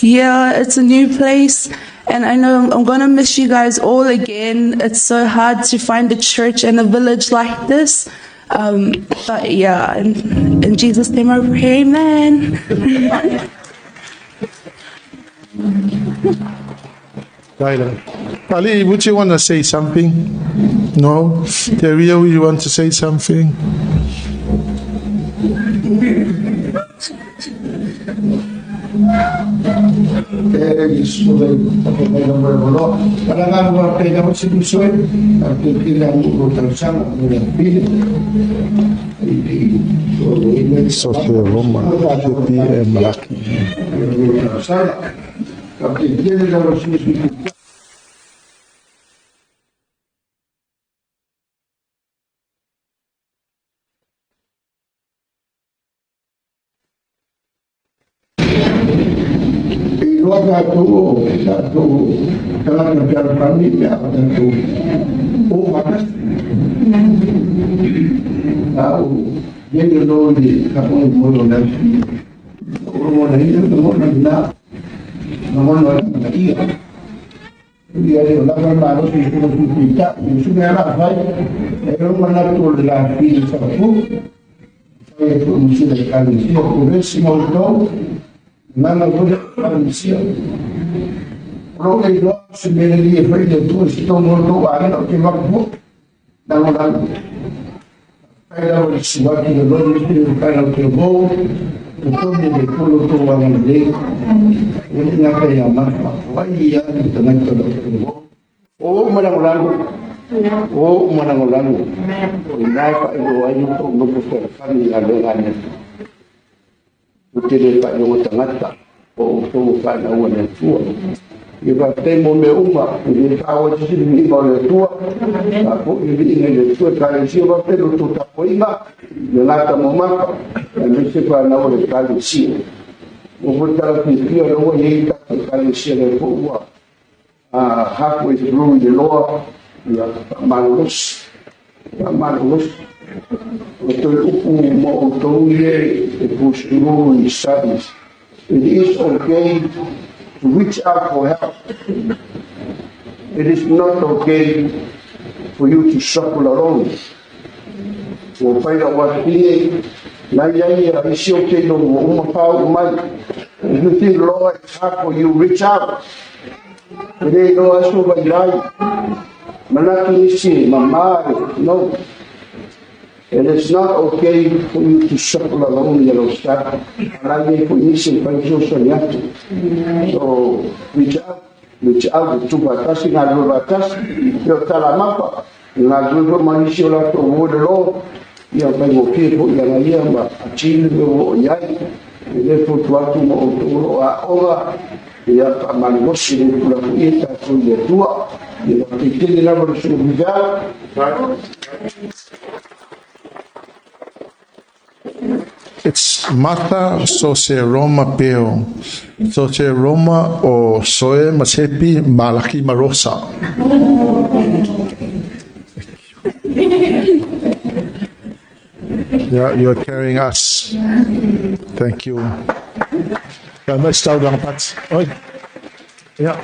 It's a new place, and I know I'm going to miss you guys all again. It's so hard to find a church in a village like this. But yeah, in Jesus' name I pray, amen. Ali, would you want to say something? No? Teria, would you want to say something? Nana boleh manusia. Kalau itu sebenarnya itu setengah tu ada okey makbul. Dan pada waktu kita boleh kalau terbawa itu dia perlu tu orang ini. Ini nak yang mana? Wahia di tengah terbawa. Oh mana lalu. Naik Pak Ibu Ayu tu berputar kami laluannya. Putih Pak Ibu tengah tak. Oh tu Pak Awan yang tua. Iba temo me uma, e kawa si ni ba le tua. Apo i ni le tua ka si ba pe lo tu ta poima, le la ta mo ma, e se pa na o le ka si. O vota ki pio lo ye ta ka si le po wa. Halfway through the law, ya malos, Otahuhu mo Otahuye, it was through his studies. It is okay to reach out for help. It is not okay for you to suffer alone. We'll find out what he is. If you think, Lord, it's hard for you, reach out. Today, no, I saw my life. No. And it's not okay for you to suffer alone, you know, stuff. So, reach out to batas, in our batas, your talamapa, in our river manishola to war the law, you have been people, Yanayama, a chill, Yai, and therefore to over. Ya manusia ni pula kita tu dia tua, dia kita ni nak bersuara. It's mata soce Roma peo, soce Roma o soe masepi malaki marosa. Yeah, you're carrying us. Thank you. Ja, my stou dan pat. Oi. Ja.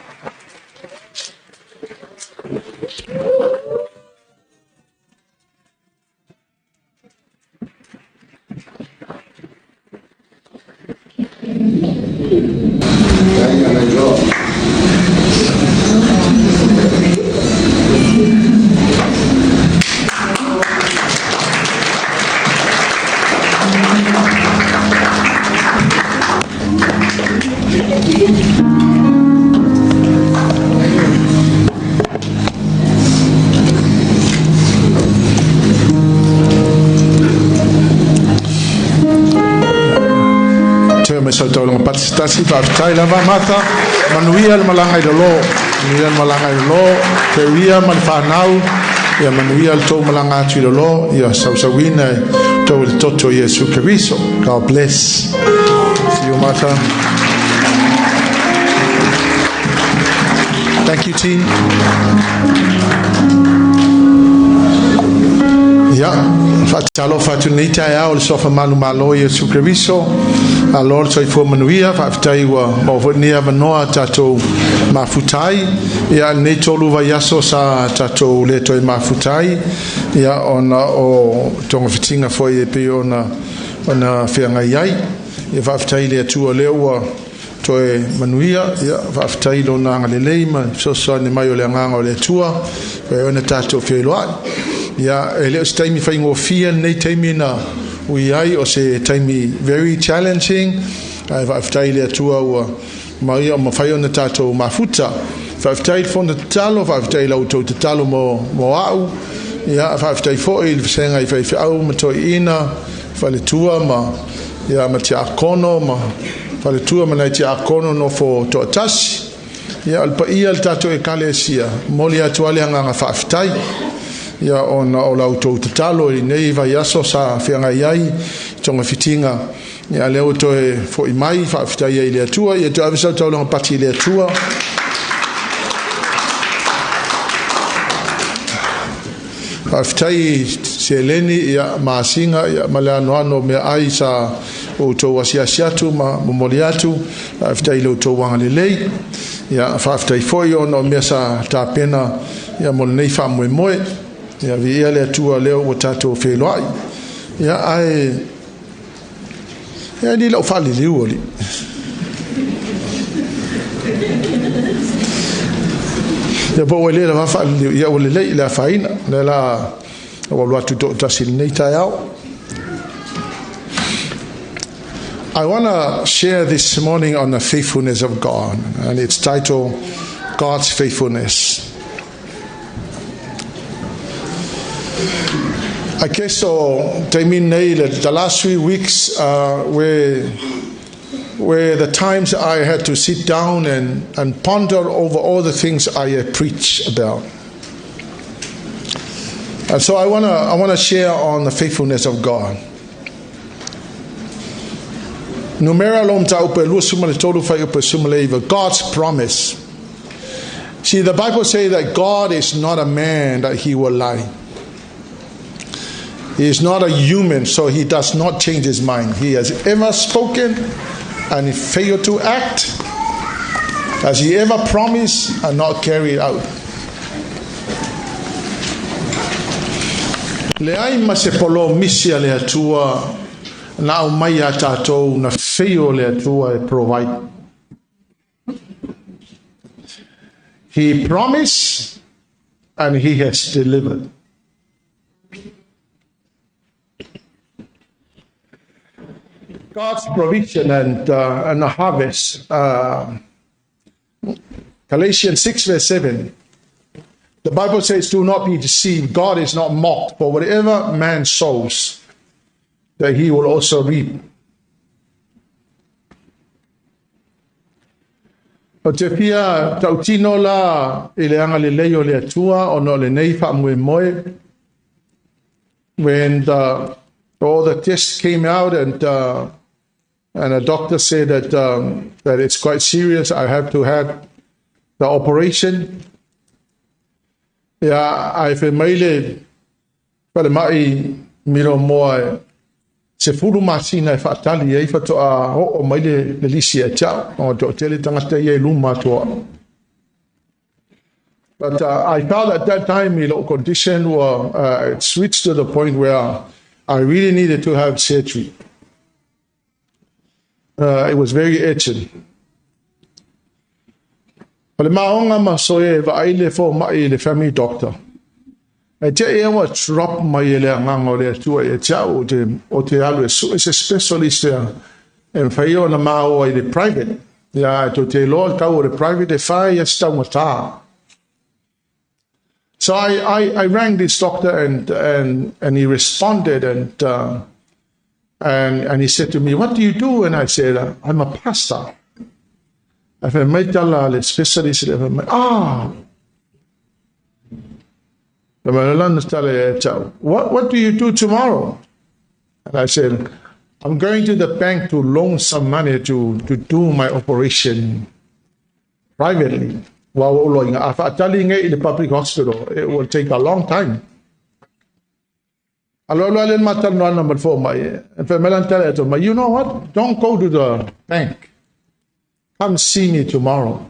So tolong partisipasi partai lava mata manuia malangai do lo manuia malangai do lo teria manfanau ya manuia to malanga tu do lo ya sawina to el toto Yesu Cristo. God bless you mata. Thank you team. Ya fatalo fatunita ya o sofa manu malo Yesu Cristo. A Lord sai fo manuia fa ftai wa mo nia vanoa tato mafutai ya ne tolu va yaso sa tato le toi mafutai ya ona o tonga fitinga foi e pe ona fianga yai e va ftai le tu o lewa toi manuia ya va ftai lo na le leima so ne mai o le nganga o le tua e ona tato feloa ya ele stai mi fa ngofia nei taimina we ai o se taimi very challenging I've taile atua ua mai o mawhai o na tātou mafuta I've taile fo na talo I've taile au tau te talo mo au ia I've taile fo i senga I whai au ma toi ina whale tua ma ia ma te akono ma whale tua ma nei te akono no fo to atasi ia alpa ia al tātou e kale sia moli atu ale hanga whaftai ia ona o lau tau te talo I nei vai aso sa whianga iai tonga fitinga ia leo toe fo I mai whaafitai I le atua ia tu avisa tau longa pati le atua whaafitai se leni ia maasinga ia male ano mea ai sa o tau asiasiatu ma momoli atu whaafitai leo tau wanga lelei ia whaafitai foi ona o mea sa tāpena ia mo nei whaamue moe ia vi ia le atua leo o tatou wheloai ia ai ia ni lau whali liu oli ia po wale la whali liu ia ole lei la whaina le la walu atu to tasil nei tai au. I want to share this morning on the faithfulness of God and it's titled God's Faithfulness. I guess so. The last 3 weeks, were the times I had to sit down and ponder over all the things I had preached about. And so I wanna share on the faithfulness of God. God's promise. See, the Bible says that God is not a man that he will lie. He is not a human, so he does not change his mind. He has ever spoken and he failed to act. Has he ever promised and not carried out? Leai masepolo misia le atua na umaya tatou na feo le atua e provide. He promised and he has delivered. God's provision and the harvest. Galatians 6 verse 7. The Bible says, do not be deceived. God is not mocked. For whatever man sows, that he will also reap. O te pia tautino la ileanga le leo le atua o no le nei wha mwe moe. When all the tests came out and a doctor said that it's quite serious, I have to have the operation. Yeah, I've made pale mai miro moa se furu masina fatali e fato a o mai le lisi e cha o to tele tangata ye Leauma to. But I felt at that time my condition was it switched to the point where I really needed to have surgery. It was very urgent. Pale maonga masoe vaaile fo mai le family doctor. E te e wa drop mai le ngango le tua e tia o te alu so is a specialist en faio na mao i the private. Ya to te lo ka o the private e fai ya stangata. So I rang this doctor and he responded and he said to me, what do you do? And I said, I'm a pastor. I've made a specialist. What do you do tomorrow? And I said, I'm going to the bank to loan some money to do my operation privately. While in the public hospital, it will take a long time. You know what? Don't go to the bank. Come see me tomorrow.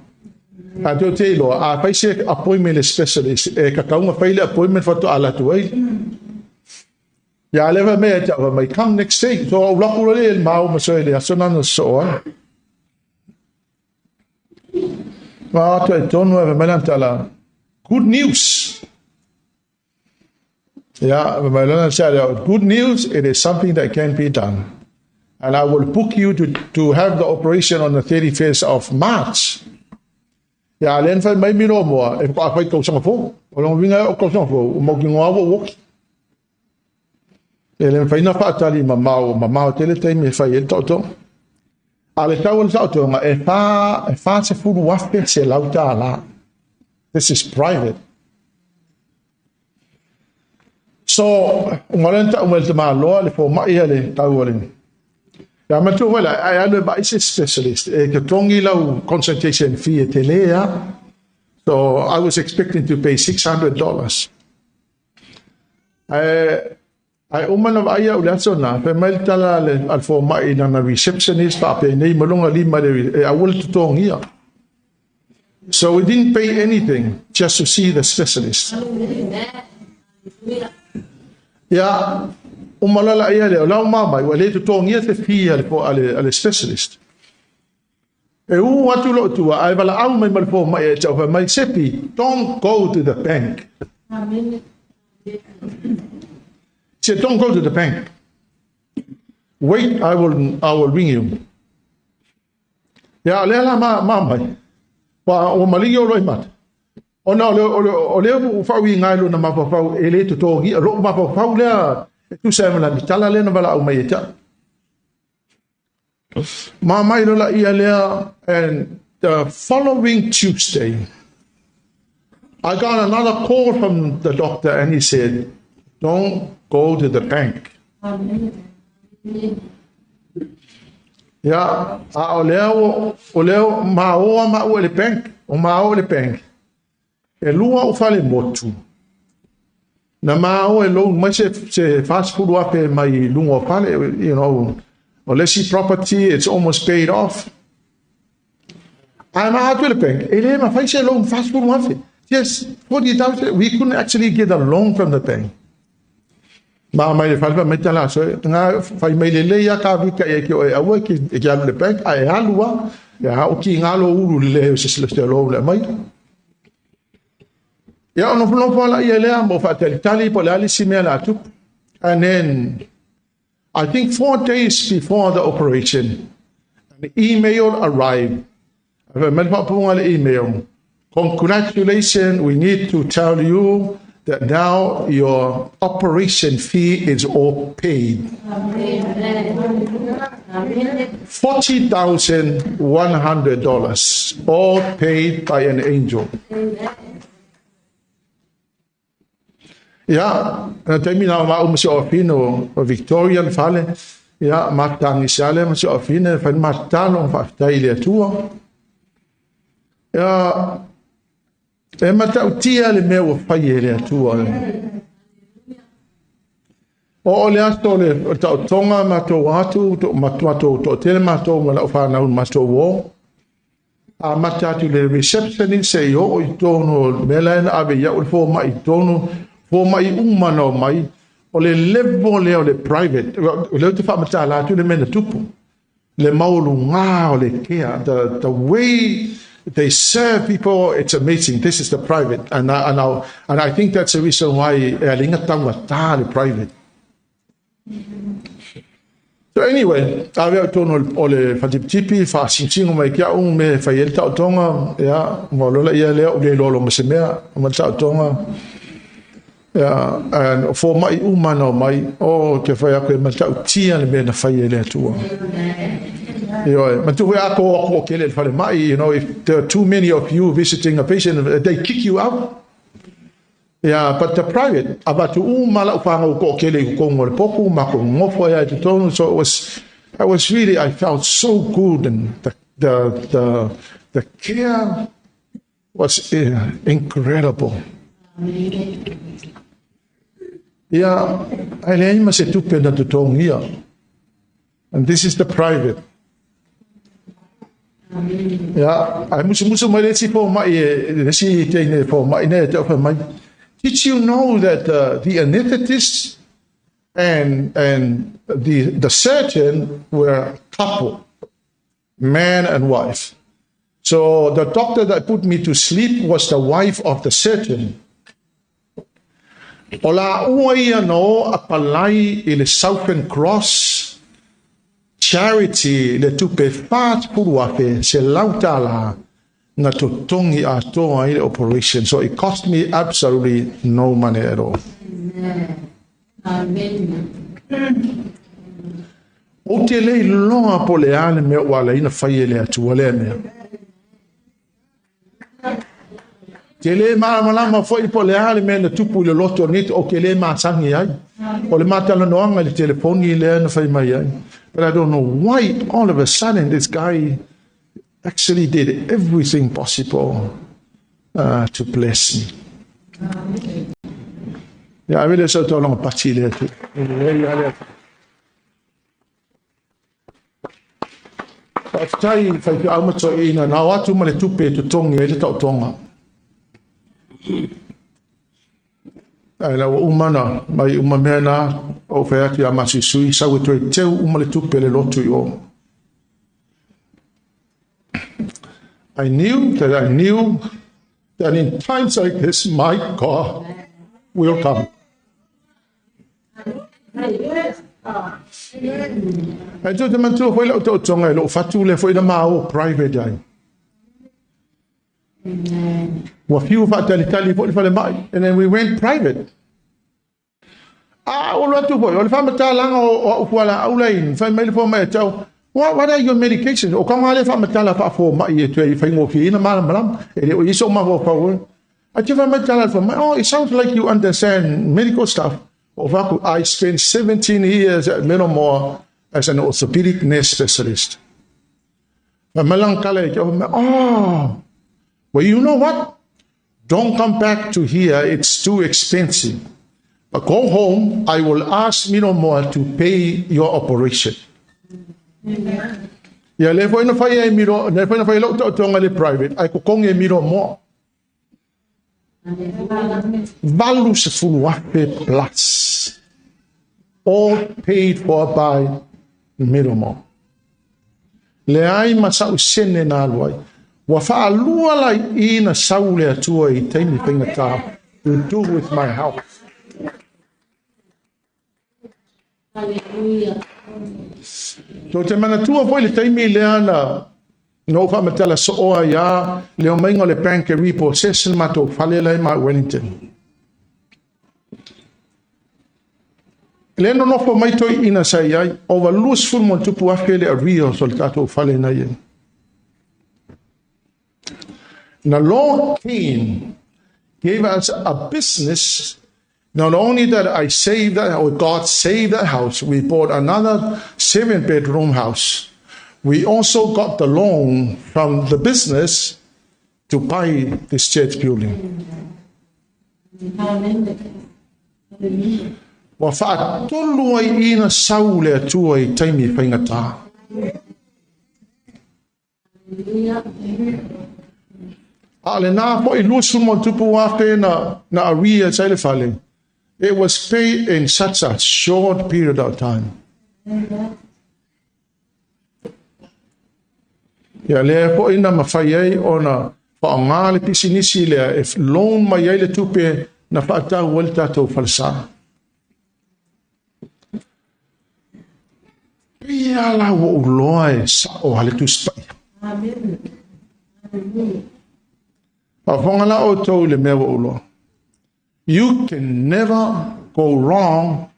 I do tell you, I say appointment specialist. Appointment for to ala to wait. Yeah, I never met her. Come next day. So good news. Yeah, good news, it is something that can be done. And I will book you to have the operation on the 31st of March. Yeah, then for maybe no more. If I go some for, along with a caution for mocking our work. Then for enough atali, mamma, teletime if I toto. I'll tell us out to my a fancy food waffle se lauta. This is private. So, Molenta was the man law for my early Tauanu'u. Well, I am a specialist. A Tongi consultation fee at Telea. So I was expecting to pay $600. I woman of Aya Ulasona, Femeltala for my receptionist, Papa, name Malonga Lima, I will to Tong here. So we didn't pay anything just to see the specialist. Yeah, umalala ia le Leauma mai wa le to ngia te fia po ale specialist. E u watu lo tu ai vala au mai mal po mai e tau mai sepi, don't go to the bank. Amen. Say don't go to the bank. Wait, I will ring you. Ya le la ma mai. Pa o malio lo mat. O na o le fa wi ngai lo na ma fa e le to gi ro ma fa le tu sa mala tala le na bala o mai ta Mama ilola ia lea, and the following Tuesday, I got another call from the doctor, and he said, "Don't go to the bank." Yeah, o leo ma le bank, o le bank. E lua o fale motu. Na o e lo mai se fast food wape mai lunga o fale, you know, unless you property, it's almost paid off. I'm out with the bank. Ele ma fai se loan fast food wape. Yes, 40,000. We couldn't actually get a loan from the bank. Ma mai le fale mai tala so nga fai mai le ya ka vika e ki o e awa ki e ki le bank ai alua ya o ki ngalo uru le se lo le mai. Yeah, no problem. Yeah, mo fatalitali po lali simela tu, and then I think 4 days before the operation, an email arrived. I remember an email. Congratulations! We need to tell you that now your operation fee is all paid. $40,100, all paid by an angel. Ja, termina ma o so fino o Victorian fale. Ja, matang isale ma so fino fa matalo fa taile tua. Ja, e mata utia le meu fa ile tua. O le asto le tonga ma to watu to matwato to telma to ma fa na un masto wo. A mata tu le reception se yo I tono melen ave ya ul fo ma I tono for mai umano mai o le level le o le private le te fa mata la tu le mena tupu le maulu nga o le care the way they serve people, it's amazing. This is the private, and I think that's the reason why linga tanga ta le private. So anyway, avea tono o le fatiptipi fa sinsingo mai kia me fa yelta o tonga ya mo lola ia le o le lolo mesemea o mata o tonga. Yeah, and for my umano mai ke fai ako mata utia le mena fai ele tua. Yo, but to ako kele fale mai, you know, if there are too many of you visiting a patient, they kick you out. Yeah, but the private abatu umala upanga ko kele ko ngol poku mako ngofo ya tonu, so I was really, I felt so good, and the care was incredible. Yeah, I learned my setupenda to tongue here, and this is the private. Yeah, I must my for my for my my. Did you know that the anesthetist and the surgeon were a couple, man and wife? So the doctor that put me to sleep was the wife of the surgeon. Ola uia no apalai I le Southern Cross charity le tupe fat puruafe se lautala na totongi a toa I le operation. So it cost me absolutely no money at all. Amen. O te lei longa po le ane me wala ina fai le atua le mea. Ke le malama foi po le ale me na tupu le loto nit o ke le masangi ai. O le matala noanga le telefoni le na fai mai ai. But I don't know why all of a sudden this guy actually did everything possible to bless me. Yeah, I really so to long pati le tu. Aftai fai ki au mato ina na watu male tupe tu tongi le tau tonga. Ai umana mai umamena o feati a masisui sa we te umale tupe le lotu yo. I knew that in times like this my God will come. I told them to whale out of tongue, I look fatule for the mao private eye. Well, few fatalitali for the mai, and then we went private. All what to boy, all family talang or wala outline, family for my chow, What are your medications? O kong ale fa matala fa fo ma ye tu fa ngo fi na malam. Ele o iso ma fo fa. I give him a talent for oh, it sounds like you understand medical stuff. I spent 17 years at Leauma as an orthopedic nurse specialist. Oh, well, you know what? Don't come back to here. It's too expensive. But go home. I will ask Leauma to pay your operation. Yeah, lepo ina fai e miro, lepo ina fai lo tonga le private. I ko kong e miro mo. Valu Suluape plus, all paid for by Leauma. Le ai masau sene na alwai. Wa fa alua lai ina saule atua I taimi whaingata to do with my health. Hallelujah. So te manatua foi le taimi leana no fa matala so oa ya leo maingo le panke repo session mato fale lai ma Wellington. Le no fo mai toi ina sai ai over lose full mon tupu afele a rio soltato fale na yen. The Lord came, gave us a business. Not only that I saved that, or God saved that house, we bought another 7-bedroom house. We also got the loan from the business to buy this church building. Wa fa tolu ai ina saule atua I taimi whaingata. Ale na po I lusu mo tupu wake na aria taile fale. It was paid in such a short period of time. Ya le po ina mawhai ai o na whaanga le pisinisi lea if loan mai ai le tupe na whaatau wale tātou falsa. Pia la wa uloa e sa o hale tu spai. Amen. Whaonga la o tau le mea wa uloa. You can never go wrong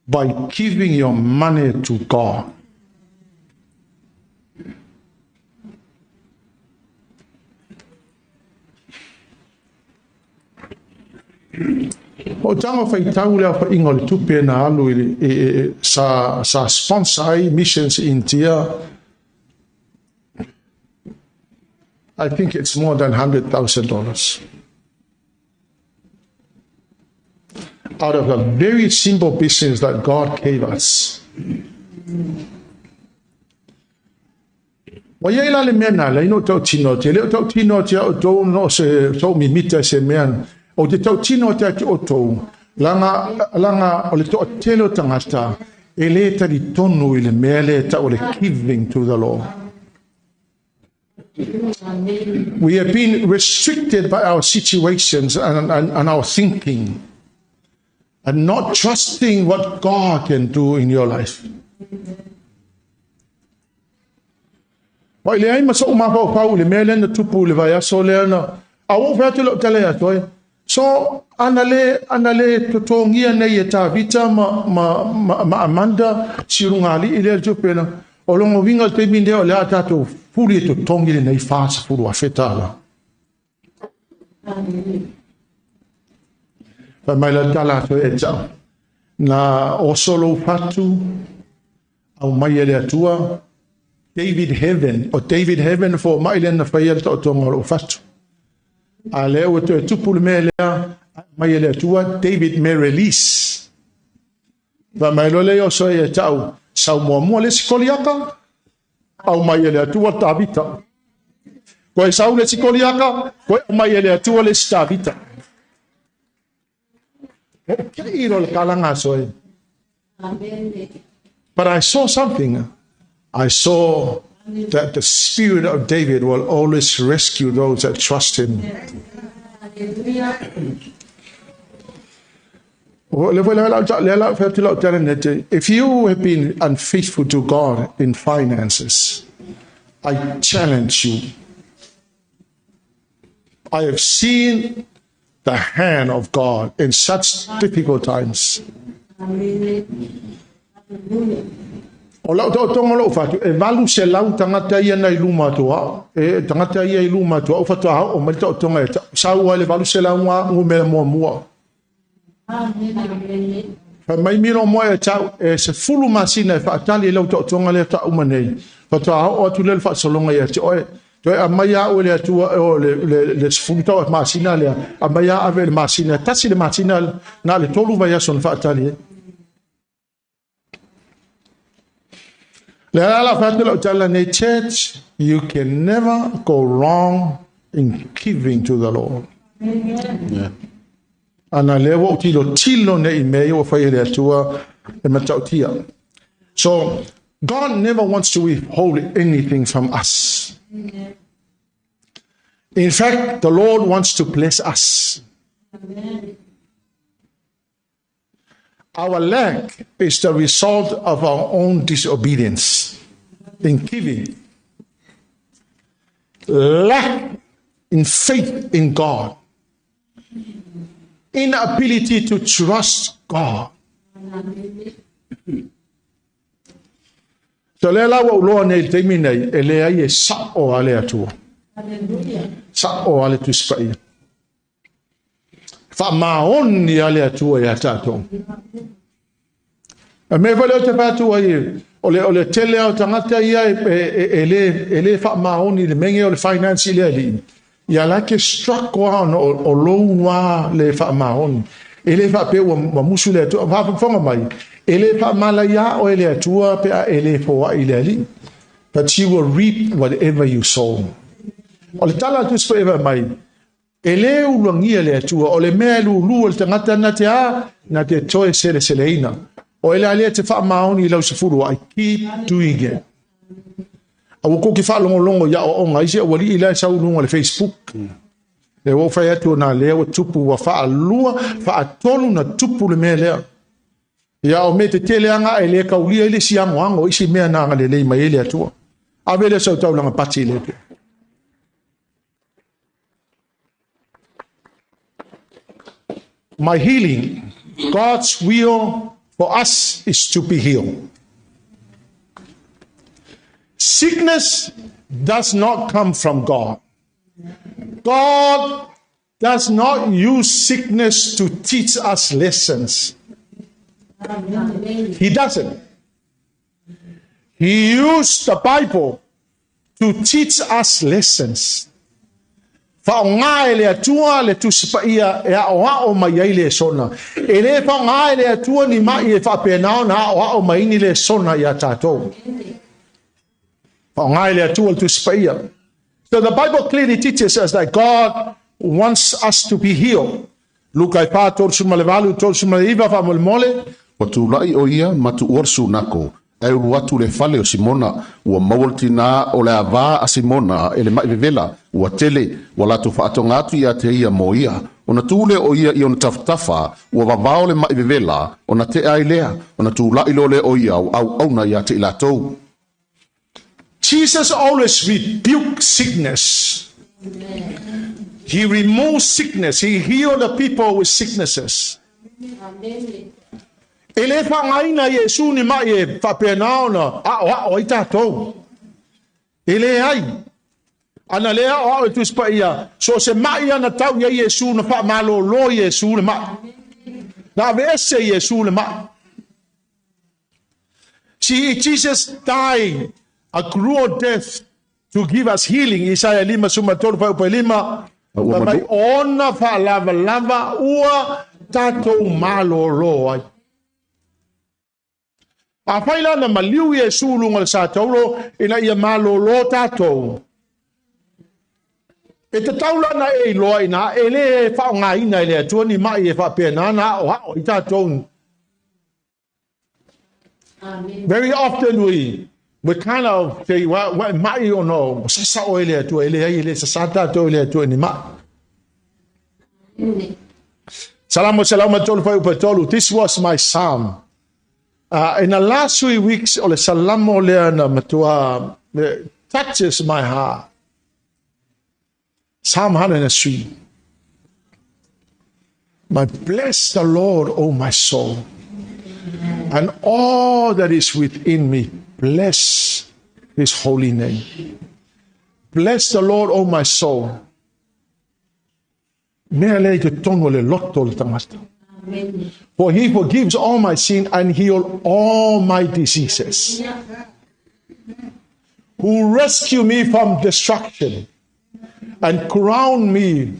by giving your money to God. O tango fai tau lea fa ingo le tupe na alu sa sponsor ai missions in Tia. I think it's more than $100,000. Out of a very simple business that God gave us. Wa ye la le mena la ino tau tino te le tau tino te o tau no se tau mi mita se men o te tau tino te o tau langa o le tau telo tangata e le ta di tonu I le mele ta o le giving to the Lord. We have been restricted by our situations and our thinking. And not trusting what God can do in your life. Wa ile ai masa uma pau le mele na tupu le vai so le na awo fa te lo tele ato so anale to tongia nei e Tevita ma Amanda sirungali ile tupu na o longo winga te minde o le ata to fuli to tongi nei fasa fulu afetala. Pa mai la tala to e tau. Na o solo fatu au mai ele atua David Heaven for mai le na faia to tonga o fatu. A le o to tupu le mele mai ele atua David may release. Pa mai lo le o so e tau sau mo le sikoliaka au mai ele atua Tevita. Ko e sau le sikoliaka ko mai ele atua le Tevita. But I saw something. I saw that the spirit of David will always rescue those that trust him. If you have been unfaithful to God in finances, I challenge you. I have seen the hand of God in such difficult times. O lau tau tonga lau fatu, e walu se lau tangata ia nei luma toa, e tangata ia i luma toa, o fatu hao, o mai tau tonga e saua le walu se lau ngā ngu mea mua mua. Fa mai miro moa e tau, e se fulu masina e whaatali e lau tau tonga le tau manei. Fatu hao o atu le whaasalonga ia te oe, toi a mai a o le atua o le fulu tau e masina lea, a mai a ave le masina, tasi le masina na le tolu vai aso le whaatali e. Church, you can never go wrong in giving to the Lord. Yeah. Ana lewo tilo ne mei o fai le atua e matautia. So God never wants to withhold anything from us. In fact, the Lord wants to bless us. Our lack is the result of our own disobedience in giving. Lack in faith in God. Inability to trust God. So le la wa uloa nei teimi nei, e le ai e sa o ale atua. Sa o ale tu spai. Fa maoni ale atua e atato. A me vale o te patu ai, o le tele au tangata ia e le fa maoni le menge o le finance le ali. Ia la ke struck on o loua le fa maoni. E le fa pe wa musu le atua, va fonga mai. E le fa malaya o le atua pe a ele fo a ile ali. But you will reap whatever you sow. O le tala tu forever mai. E le ulangia le atua, o le mea lu o le tangata na te a, na te toe sele ina. O ele alea te wha maoni lau se furu, I keep doing it. A wako ki wha longo ya o onga, isi a wali ila sa ulunga le Facebook. E wo whai atu na lea wa tupu wa wha alua, wha atonu na tupu le mea lea. Ya o me te teleanga e le kaulia ile si angoango, isi mea nanga le lei mai ele atua. A vele sa utau langa pati le tu. My healing, God's will for us is to be healed. Sickness does not come from God. God does not use sickness to teach us lessons. He doesn't. He used the Bible to teach us lessons. Whaonga e le atua le tusipaia e o mai ai le sona. E le whaonga e le atua ni mai e whapenao na o mai ni le sona ia tātou. Whaonga e le atua le tusipaia. So the Bible clearly teaches us that God wants us to be healed. Luka i pā tōru sumalewalu, tōru sumaliva whamolmole. O tūlai o ia matu orsu nako. E uru atu le fale o Simona, ua mawaltina o le avā a Simona, e le maivevela, ua tele, ua latu whaatonga atu ia te ia mo ia. O na tūle o ia i o na taftafa, ua wawao le maivevela, o na te ailea, o na tūlai lo le o ia au auna ia te ilatou. Jesus always rebuked sickness. He removed sickness. He healed the people with sicknesses. E le whangaina Yesu ni mai e whapenao na o i tātou. E le ai. Ana lea o e tuspa ia. So se mai ana tau ia Yesu na whamalo lo Yesu le mai. Na vese Yesu le mai. See, Jesus died a cruel death to give us healing. Isaiah 5 sumatoro pa 5. Mai ona wha ua tātou malo lo ai. A whaila na maliu Yesu lunga le sātauro ina ia malo lo tātou. E te taula na e loa ina e le whaonga ina e le atua ni mai e whapena na o hao i tātou. Very often we kind of say, what mai o no, sasa o e le atua, e le ai le sasa tātou e le atua ni mai. Salamu tolu whai upatolu. This was my psalm. In the last 3 weeks, ole salamo lea na matua, it touches my heart. Psalm 103. Bless the Lord, O my soul, and all that is within me. Bless his holy name. Bless the Lord, O my soul. Mea lei te tonu le loto le tangata. For he forgives all my sin and heal all my diseases. Who rescue me from destruction and crown me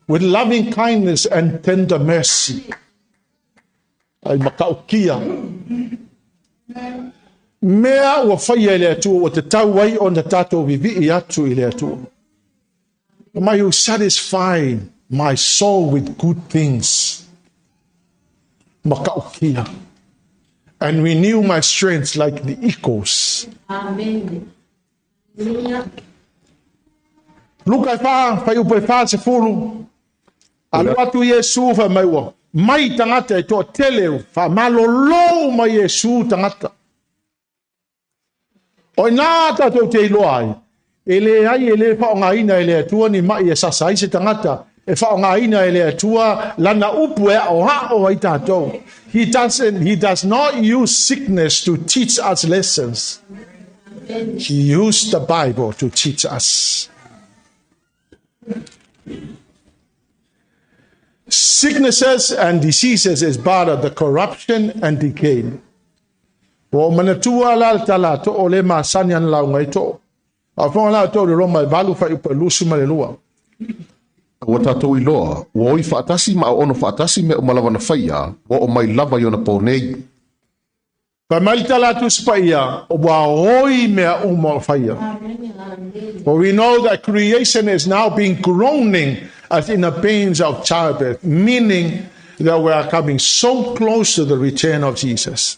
with loving kindness and tender mercy. Ai makaukia. Mea ua whaia ele atua o te tauai o na tātou vivi I atu ele atua. May you satisfy my soul with good things. Makaukia. And renew my strength like the eagles. Amen. Luka whai upe wha se furu. Alu atu Yesu wha mai ua. Mai tangata e toa teleu. Wha malolo mai Yesu tangata. O nā tātou te iloa ai. Ele ai ele wha o ngā ina ele atua ni mai e sasai se tangata. E wha o ngā ina ele atua lana upu e o hao ai tātou. He does not use sickness to teach us lessons. He used the Bible to teach us. Sicknesses and diseases is part of the corruption and decay. Wa manatua la tala to ole ma sanyan la ngai to. A fo la to ro mai valu fa upa lusu ma le lua. Wa tātou iloa, wa oi whaatasi ma ono whaatasi me o malawana whaia, wa o mai lava i ona pōnei. Pa mai tala tu spaia, o wa oi mea umo whaia. For we know that creation is now being groaning as in the pains of childbirth, meaning that we are coming so close to the return of Jesus.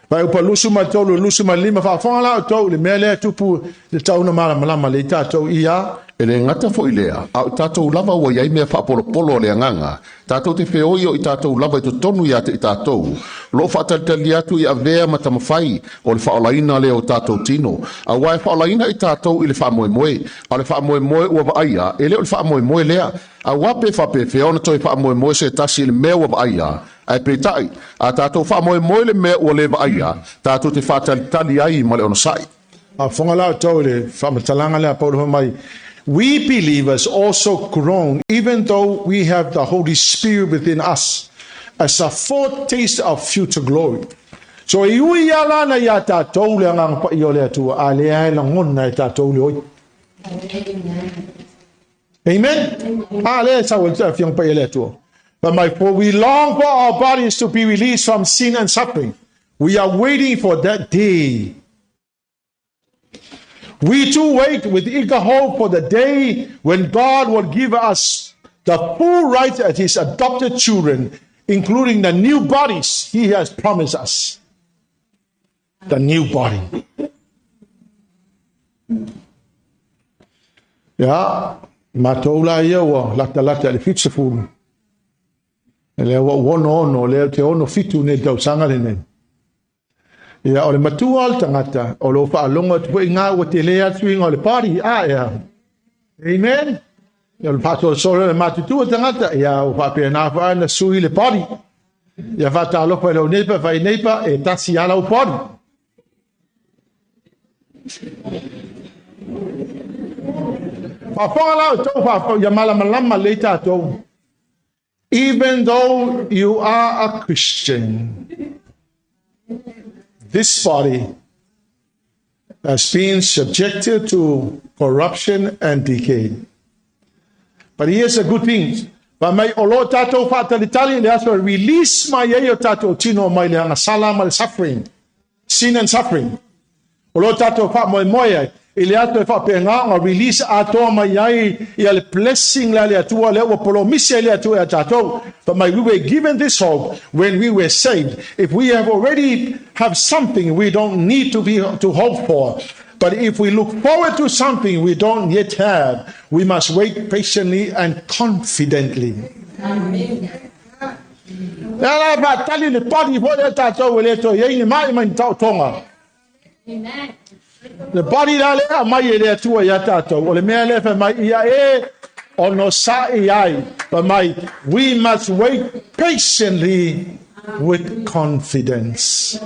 Vai upa lusu ma tolu, lusu ma lima, whaafala o tau, le mea lea tupu, le tauna malama le tātou ia. E le ngata fo i lea, au tātou lava ua iai mea whaapolo le anganga, tātou te whioio I tātou lava I to tonu ia te I tātou, lo whaatalitali atu I avea matamawhai, o le whaolaina leo tātou tino, a wai whaolaina I tātou I le whaamoemoe, a le whaamoemoe ua vaaia, e leo le whaamoemoe lea, a wape whape whiona toi whaamoemoe se tasi le mea ua vaaia, ai peitai, a tātou whaamoemoe le mea ua le vaaia, tātou te whaatalitali ai ma le onosai. A whangalao tau le whamatalanga lea paulo mai. We believers also groan, even though we have the Holy Spirit within us, as a foretaste of future glory. So iui ala na ya tātou le ngang pa I o le atua, a le ai la ngona I tātou le oi. Amen? A le sa wal ta fiang pa I le atua. But for we long for our bodies to be released from sin and suffering. We are waiting for that day. We too wait with eager hope for the day when God will give us the full rights as His adopted children, including the new bodies He has promised us. The new body. Ja, matoula ia wa lata le fitsefu. Le wa ono le te ono fitu ne tau sanga le ne. Ia o le matua al tangata, o lo whaalonga tupu I ngā o te lea tuinga o le pari, ia. Amen? Ia le pato o sora le matutua tangata, ia o whapea nā whae na sui le pari. Ia whata alopa e lau neipa, whai neipa, e tasi ala o pari. Whawhanga lau tau whawhau, ia malamalama le tātou. Even though you are a Christian, this body has been subjected to corruption and decay. But here's a good thing. But may olo tato fatalitali le aso release my yo tato tino my le anga sala mal suffering, sin and suffering. Olo tato fa mo moya ile ato fa penga or release ato my ia le blessing la le atua le o polo misia le atua tato. But we were given this hope when we were saved. If we have already have something we don't need to hope for. But if we look forward to something we don't yet have, we must wait patiently and confidently. Amen. The body la mai ele tua ya tato o le mea le fa mai ia e ono sa iai but mai we must wait patiently with confidence.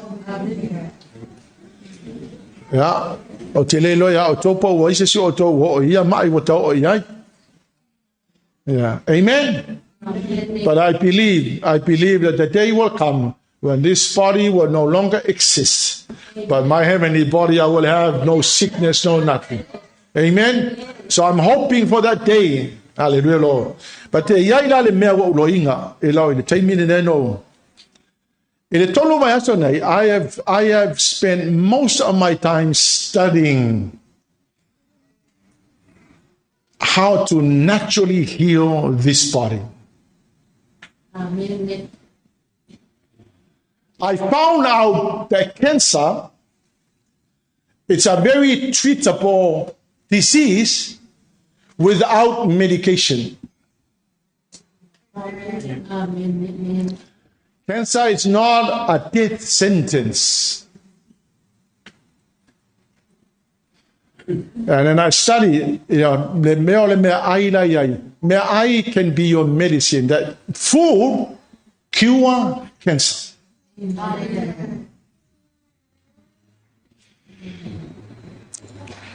Ya, o te lelo ya o topo o ise si o to o ia mai o to o ia. Yeah, amen. But I believe that the day will come when this body will no longer exist. But my heavenly body, I will have no sickness, no nothing. Amen. So I'm hoping for that day. Hallelujah, Lord. But te ia ila le mea wa uloinga, ila o le taimine neno. I have spent most of my time studying how to naturally heal this body. Amen. I found out that cancer, it's a very treatable disease without medication. Amen. Cancer is not a death sentence. And then I study, me ai can be your medicine. That food cure cancer.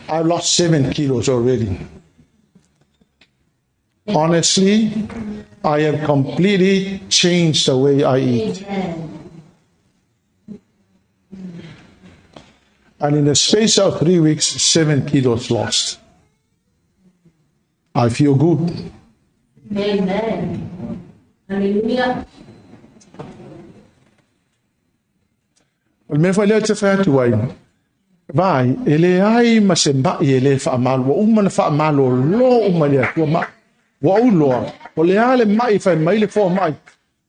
I've lost 7 kilos already. Honestly, I have completely changed the way I eat. And in the space of 3 weeks, 7 kilos lost. I feel good. Amen. Hallelujah. Me fa le te fa tu ai. Vai, ele ai ma se ba ele fa mal wo uma fa mal lo uma le tu ma. Wo lo. O le ale mai fa mai le fo mai.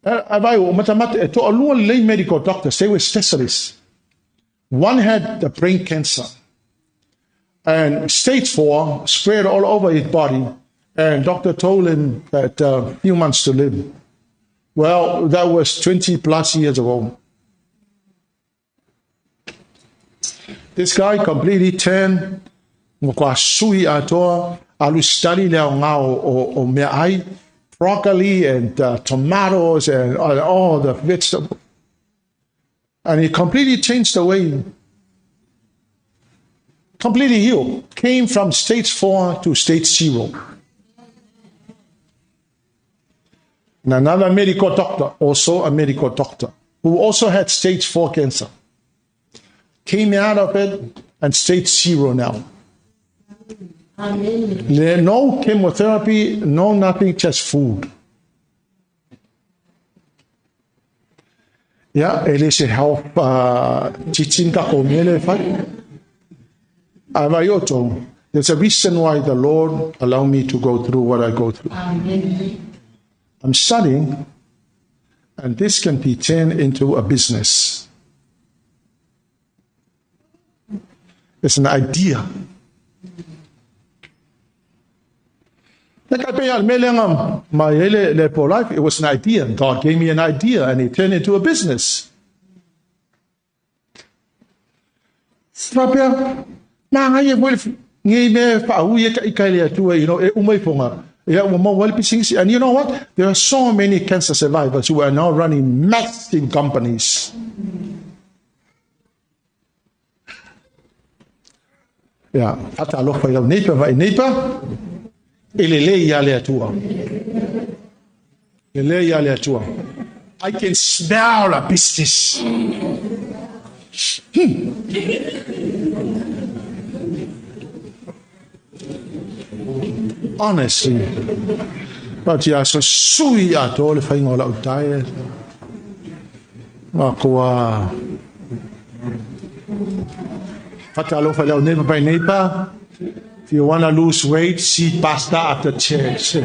Vai o mata mata to lo le medical doctors, they were specialists. One had the brain cancer. And stage 4 spread all over his body. And doctor told him that few months to live. Well, that was 20 plus years ago. This guy completely turned. Kwa sui atoa alu study leo ngao o mea ai, broccoli and tomatoes and all the vegetables. And he completely changed the way. Completely healed. Came from stage 4 to stage 0. And another medical doctor, also a medical doctor, who also had stage 4 cancer. Came out of it and stage 0 now. Amen. No chemotherapy, no nothing, just food. Yeah, it is a help teaching there's a reason why the Lord allowed me to go through what I go through. Amen. I'm studying, and this can be turned into a business. It's an idea. My life, it was an idea. God gave me an idea, and it turned into a business. And you know what? There are so many cancer survivors who are now running massive companies. Yeah, I can smell a business. Honestly, but yeah, so sui at all if I know about diet. Neighbor by neighbor. If you want to lose weight, see pastor after church.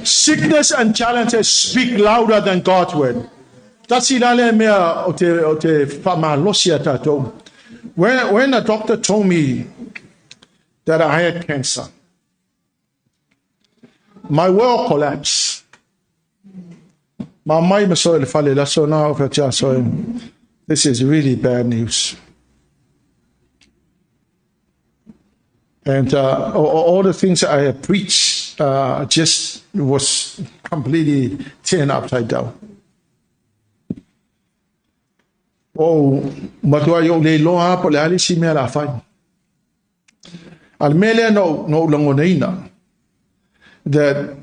Sickness and challenges speak louder than God's word. When the doctor told me that I had cancer, my world collapsed. This is really bad news. And all the things that I have preached just was completely turned upside down. O matua yo le loa po le ali si mea la fai. Al mele no langoneina. That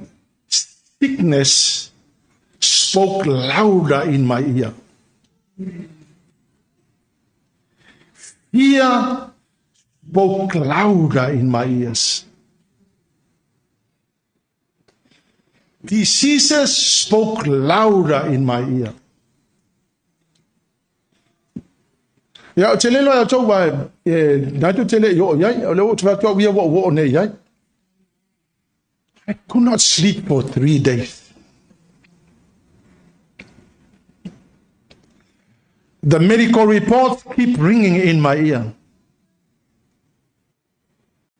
sickness spoke louder in my ear. Fear spoke louder in my ears. Diseases spoke louder in my ear. Ya tele lo ya tau ba na tu tele yo ya lo tu va tu ya wo ne ya. I could not sleep for 3 days. The medical reports keep ringing in my ear.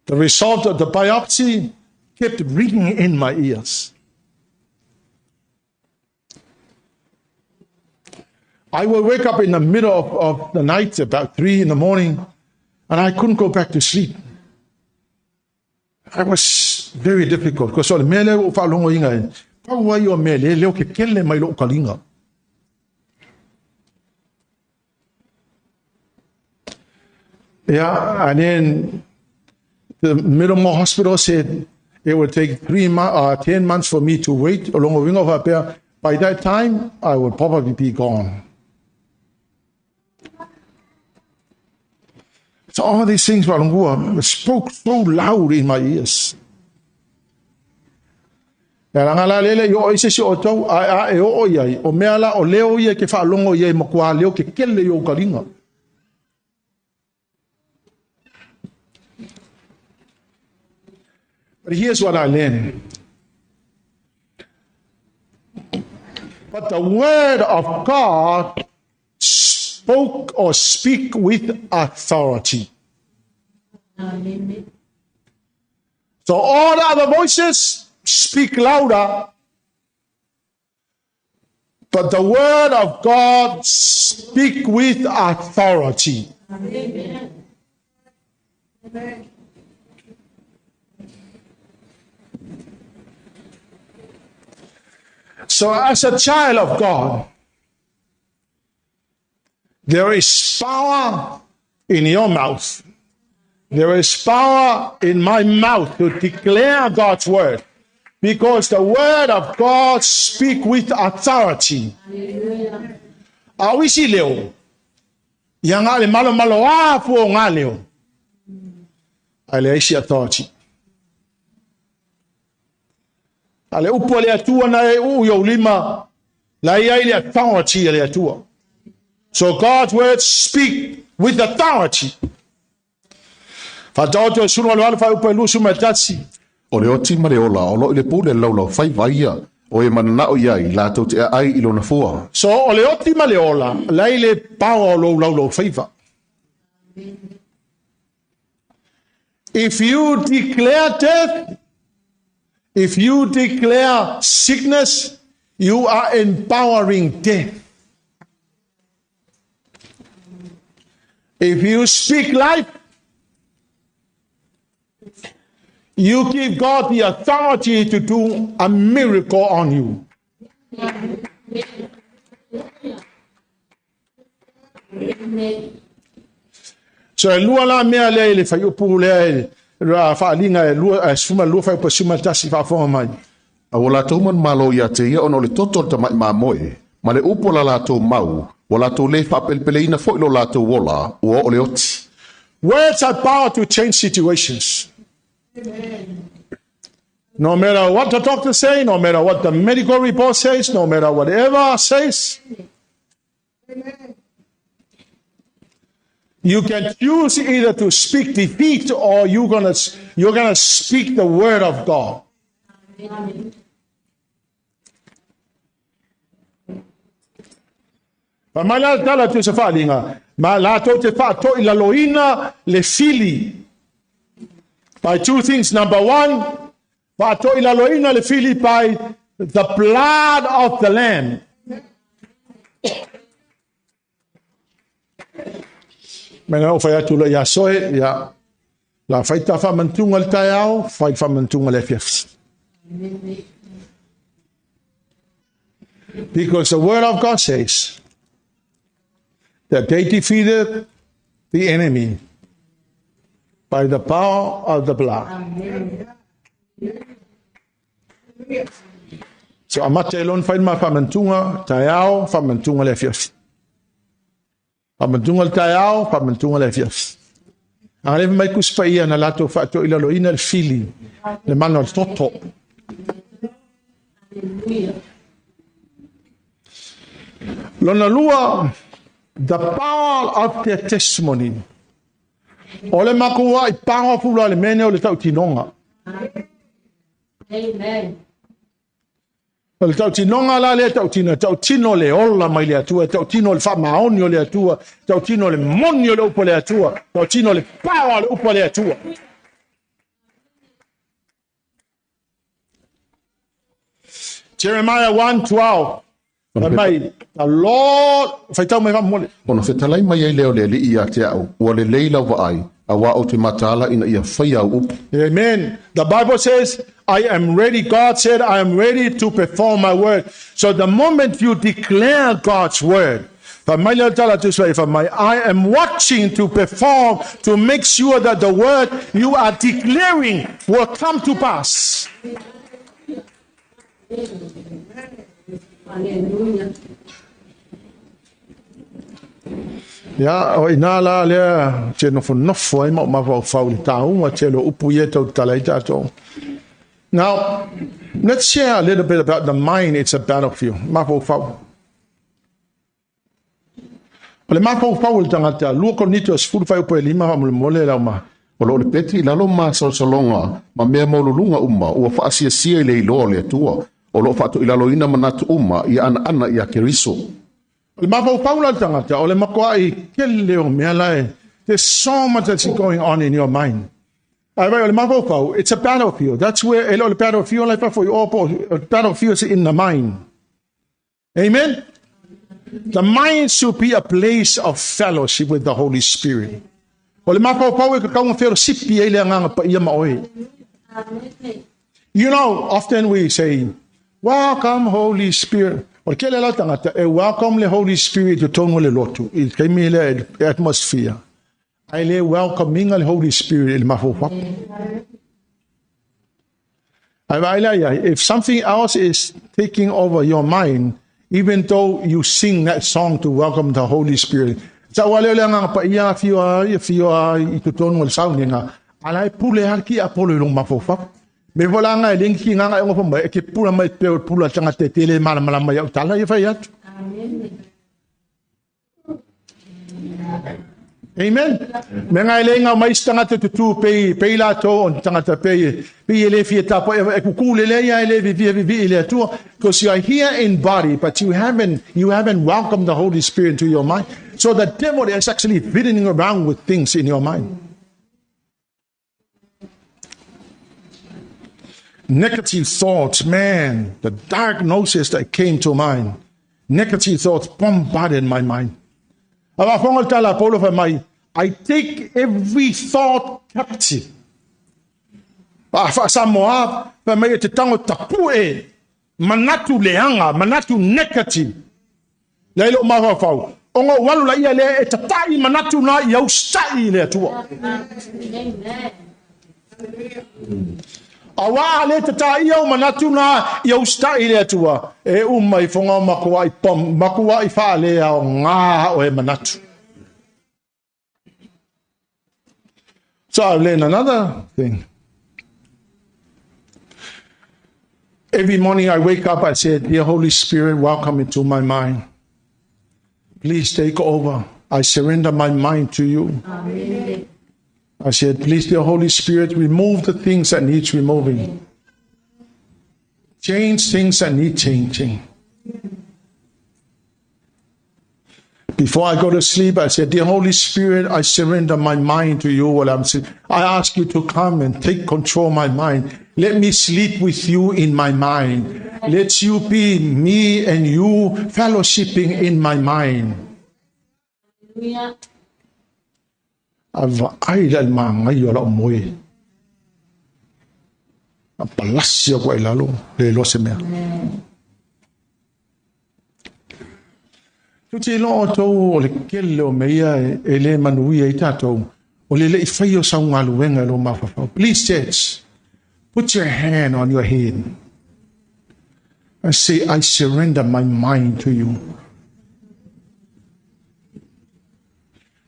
The result of the biopsy kept ringing in my ears. I will wake up in the middle of the night, about 3 in the morning, and I couldn't go back to sleep. It was very difficult because all mele o fa longo inga. Pa wa yo mele leo ke kele mai lo kalinga. Yeah, and then the Middlemore Hospital said it would take 10 months for me to wait along a wing of a pair. By that time, I would probably be gone. So all these things spoke so loud in my ears. Ya ngala lele yo ise si oto a e o ia o meala o leo ia ke fa longo ia mo kwa leo ke kele yo kalinga. But here's what I learned. But the word of God spoke or speak with authority. So all the other voices speak louder, but the word of God speak with authority. Amen. So as a child of God, there is power in your mouth. There is power in my mouth to declare God's word. Because the word of God speak with authority. Awisi leo. Yang ale malo afu ngaleo. Ale isi authority. Ale upo le atua na uyo lima. La ile authority le atua. So God's words speak with authority. Fatoto suno lo alfa upo lusu matasi. O le oti mare ola o lo le pule lau fai vaia o e manana o iai la tau te ai ilo na fua. So o le oti mare ola lai le pao lau faiva. If you declare death, if you declare sickness, you are empowering death. If you speak life, you give God the authority to do a miracle on you. So lua la mea le fai upu le ra fa linga lua suma lua fai pa suma tasi fa fo mai. A wala tau man malo ia te ia ono le totol ta mai mamoe. Ma le upo la lato mau, wala tau le fa pelpeleina fo ilo lato wola o le oti. Words have power to change situations. No matter what the doctor says, no matter what the medical report says, no matter whatever says, you can choose either to speak defeat or you're gonna speak the word of God. Ma la tala tu se fa linga, ma la to te fa to ila loina le fili. By two things. Number one, by the blood of the Lamb. Mena o fai atu la ya soe ya la fai ta fa mantunga le taiao, fai fa mantunga le fiafsi. Because the word of God says, that they defeated the enemy by the power of the blood. So amate elon fain ma famantunga tayao famantunga le fias. Famantunga tayao famantunga le fias. Ale mai kuspaia na lato fato ila loina le fili le mano toto. Lona lua, the power of their testimony. Ole makua I powerful le mene o le tau tinonga. Amen. Le tau tinonga la le tau tino le ola mai le atua, tau tino le whamaoni o le atua, tau tino le moni o le upo le atua, tau tino le power le upo le atua. Jeremiah 1:12. Mai, the Lord, faitau mai mole. Ono fetalai mai ai leo le li ia te au, ua le leila wa ai, a wa o te matala ina ia whaia upu. Amen. The Bible says, I am ready. God said, I am ready to perform my word. So the moment you declare God's word, I am watching to perform, to make sure that the word you are declaring will come to pass. Hallelujah. Ya, o inala le che no fo ai ma fa uli taunga che lo upu ye tau talai tato. Now, let's share a little bit about the mind. It's a battlefield. Ma fo fa. Ole ma fo fa ul tangata lu ko nito sfuru fa upu lima mo mole la ma. O lo le peti lalo ma solonga, ma mea maululunga uma, ua wha asia le ilo le atua, o lo wha ila loina manatu uma, i ana i a keriso. Le mafau paula tangata, o le makoa I kele o mea lai. There's so much that's going on in your mind. Le mafau pau, it's a battlefield. That's where the battlefield, like for you all, battlefield is in the mind. Amen? The mind should be a place of fellowship with the Holy Spirit. O le mafau pau e ka kaunga fellowship I le nganga pa ia maoe. You know, often we say, welcome Holy Spirit. O kele la tangata, welcome the Holy Spirit to tonu le lotu. I kemi le atmosphere. I le welcoming the Holy Spirit il mafau. If something else is taking over your mind, even though you sing that song to welcome the Holy Spirit, sa wale le nga pa ia fio I to tonu le sauninga. Alai pule harki apolo long mafau. Me vola nga linki nga nga ngo pa ke pula mai pe pula tanga te tele mala mai utala ia fai atu. Amen. Me nga le nga mai tanga te tu pe la to on tanga te pe le fieta po e ku le ya le vi le tu because you are here in body but you haven't welcomed the Holy Spirit into your mind. So the devil is actually fiddling around with things in your mind. Negative thoughts, man, the diagnosis that came to mind, negative thoughts bombarded my mind. I take every thought captive. Samoa, manatu leanga, manatu negative. Lelo mafafau. Ongo walu la ia le tatai manatu na ia ustai le tua. Awa le tatai o manatu na ia ustai le tua. E umai fonga makua I fa le au ngā o e manatu. So I've learned another thing. Every morning I wake up, I say, dear Holy Spirit, welcome into my mind. Please take over. I surrender my mind to you. Amen. I said, please, dear Holy Spirit, remove the things that need removing. Change things that need changing. Before I go to sleep, I said, dear Holy Spirit, I surrender my mind to you while I'm sleeping. I ask you to come and take control of my mind. Let me sleep with you in my mind. Let you be me and you fellowshipping in my mind. Ai mga yola moy. Palasyo ko ilalo. Lelo semea. Tuti lo to o le kele o meia e le manuia I tātou. O le i whai o saunga luenga lo mawhawhau. Please, church, put your hand on your head and say, I surrender my mind to you.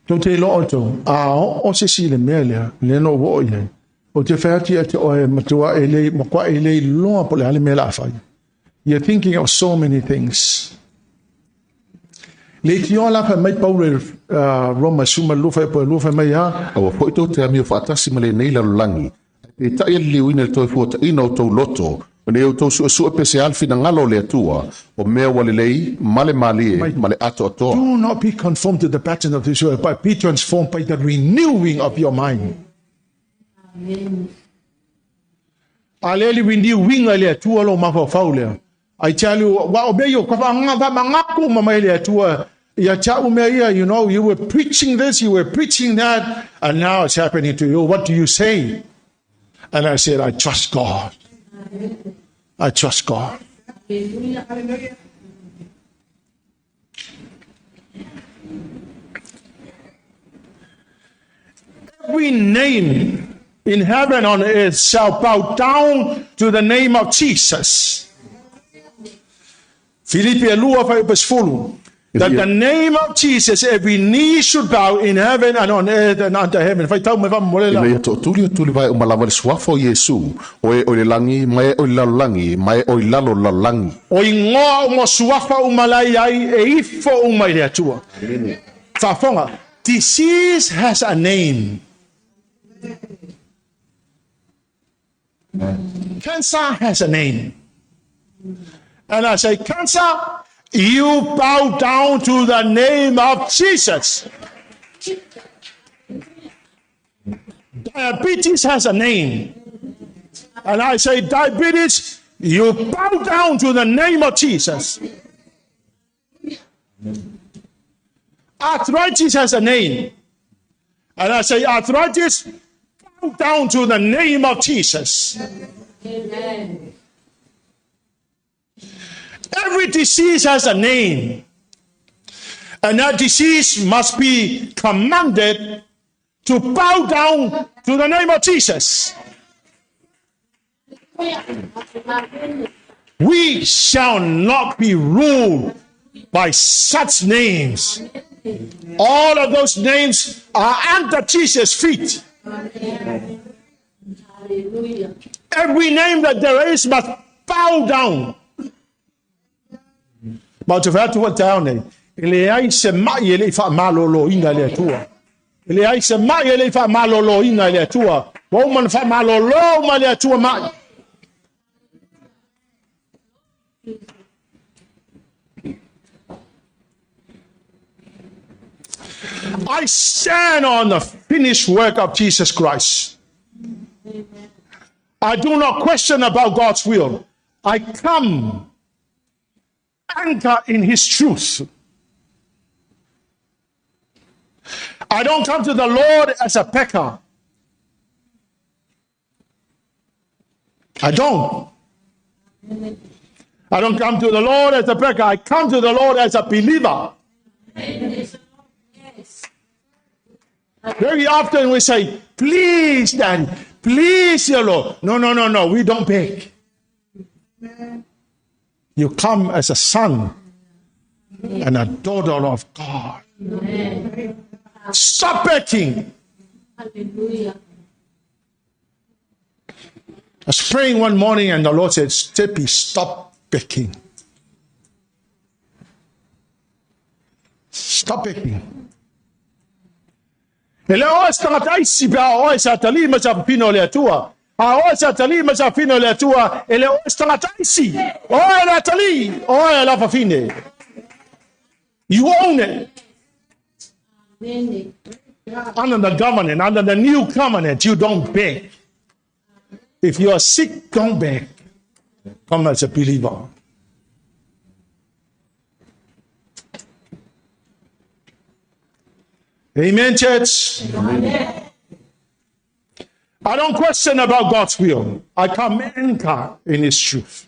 Tau te lo to, o se si le mea le no wo ye. O te whātia te oe matua e le, makwa e le loa po le hale mea la whai. You're thinking of so many things. Le ti o la fa mai Paulo Roma suma lufa po lufa mai ha. Awa po ito te ami o whaatasi ma le nei lalulangi. E tai ali uina le toi fuata ina o tau loto. O ne o tau su pese alfi na ngalo le atua. O mea wale lei, male mali e, male ato atoa. Do not be conformed to the pattern of this world, but be transformed by the renewing of your mind. Amen. Aleli renewing le atua lo mawhawhau lea. I tell you, wa o beyo kwa ngako mama le atua. Ya chau mea, you know, you were preaching this, you were preaching that, and now it's happening to you. What do you say? And I said, I trust God. I trust God. Every name in heaven and on earth shall bow down to the name of Jesus. Filipi 2:5. That the name of Jesus, every knee should bow in heaven and on earth and under heaven. Fai tau me va molela. Ina to tuli vai o malava le swafo Yesu. O le langi, mai o lalo langi, mai o lalo langi. O ingoa o mo suafa o malai ai e ifo o mai le atua. Whafonga, disease has a name. Cancer has a name. And I say, cancer, you bow down to the name of Jesus. Diabetes has a name. And I say, diabetes, you bow down to the name of Jesus. Arthritis has a name. And I say, arthritis, bow down to the name of Jesus. Amen. Every disease has a name. And that disease must be commanded to bow down to the name of Jesus. We shall not be ruled by such names. All of those names are under Jesus' feet. Hallelujah. Every name that there is must bow down. Ma te whātua tua taone, ele ai se mai ele wha malolo ina le atua. Ele ai se mai ele wha malolo ina le atua. Wauman wha malolo ma le atua mai. I stand on the finished work of Jesus Christ. I do not question about God's will. I come anchor in his truth. I don't come to the Lord as a pecker. I don't come to the Lord as a pecker. I come to the Lord as a believer. Very often we say, please, Daddy, please, your Lord. No. We don't beg. You come as a son and a daughter of God. Amen. Stop begging. Hallelujah. I was praying one morning and the Lord said, Steppy, stop begging. Stop begging. Ele o sta taisi ba o sa talima sa pino le tua. A o sa talima sa pino le tua, ele o sta taisi. O la tali, o la fa fine. You own it. Amen. Under the government, under the new covenant, you don't beg. If you are sick, don't beg. Come as a believer. Amen, church? Amen. I don't question about God's will. I come anchor in his truth.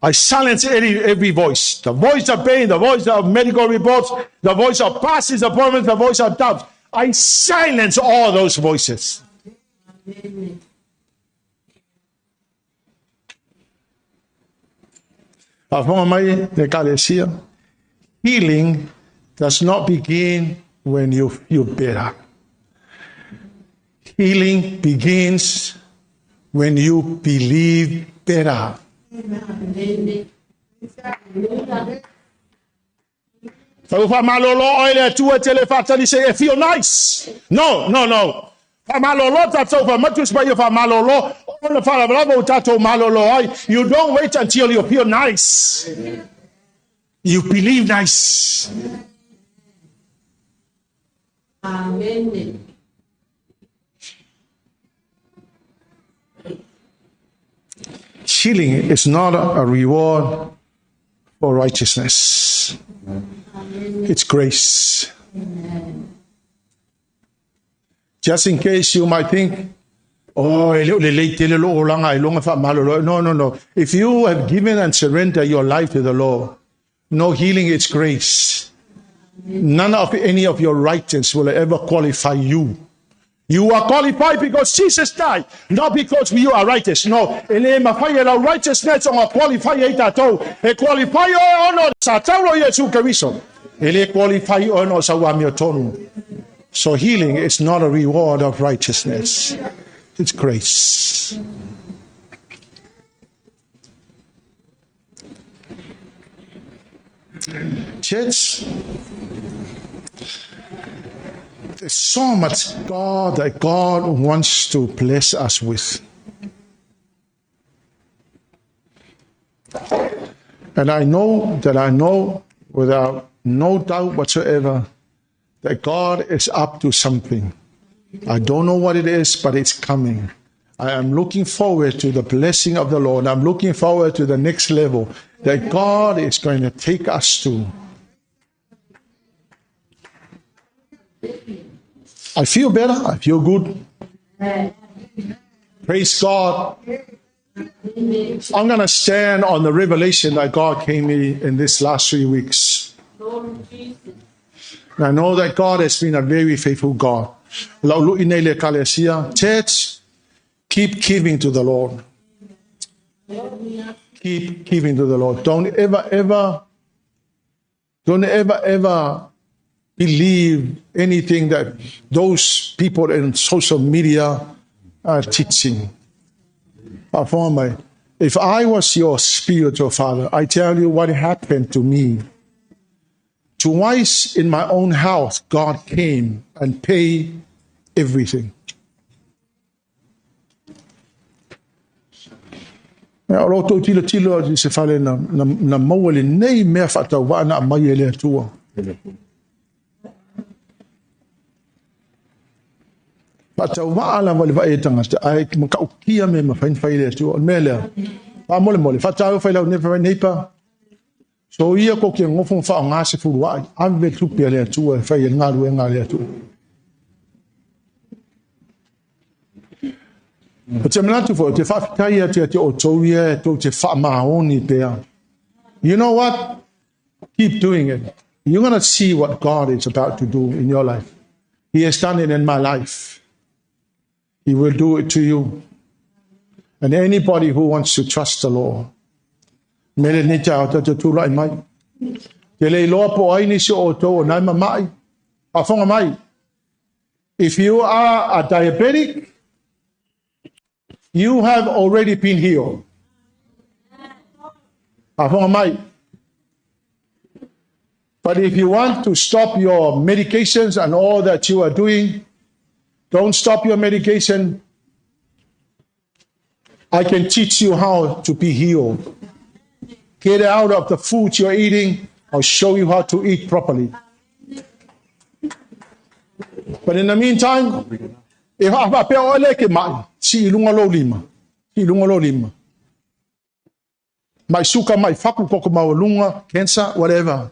I silence every voice. The voice of pain, the voice of medical reports, the voice of past disappointments, the voice of doubt. I silence all those voices. Healing does not begin when you feel better. Healing begins when you believe better. So if I'm I feel nice. No. You don't wait until you feel nice. You believe nice. Amen. Healing is not a reward for righteousness. It's grace. Just in case you might think, no. If you have given and surrendered your life to the Lord, no healing, it's grace. None of any of your righteousness will ever qualify you. You are qualified because Jesus died, not because you are righteous. No, righteousness on a qualified a qualify on Sataro Yesu Kariso. Ele qualify on Sawamiotonu. So healing is not a reward of righteousness. It's grace. Church, there's so much that God wants to bless us with. And I know without no doubt whatsoever that God is up to something. I don't know what it is, but it's coming. I am looking forward to the blessing of the Lord. I'm looking forward to the next level that God is going to take us to. I feel better. I feel good. Praise God. I'm going to stand on the revelation that God gave me in this last 3 weeks. And I know that God has been a very faithful God. Church, keep giving to the Lord. Keep giving to the Lord. Don't ever believe anything that those people in social media are teaching. If I was your spiritual father, I tell you what happened to me. Twice in my own house, God came and paid everything. I so ia ko ke ngofo fa nga se fu wa ave tu pele tu fa ye nga lu nga le tu But tu fo te fa ta ia te o to ia to te fa ma oni pe. You know what? Keep doing it. You're going to see what God is about to do in your life. He has done it in my life. He will do it to you. And anybody who wants to trust the Lord. If you are a diabetic, you have already been healed. But if you want to stop your medications and all that you are doing, don't stop your medication. I can teach you how to be healed. Get out of the food you're eating. I'll show you how to eat properly. But in the meantime, if I pay all like my suka, my faku lunga, cancer, whatever,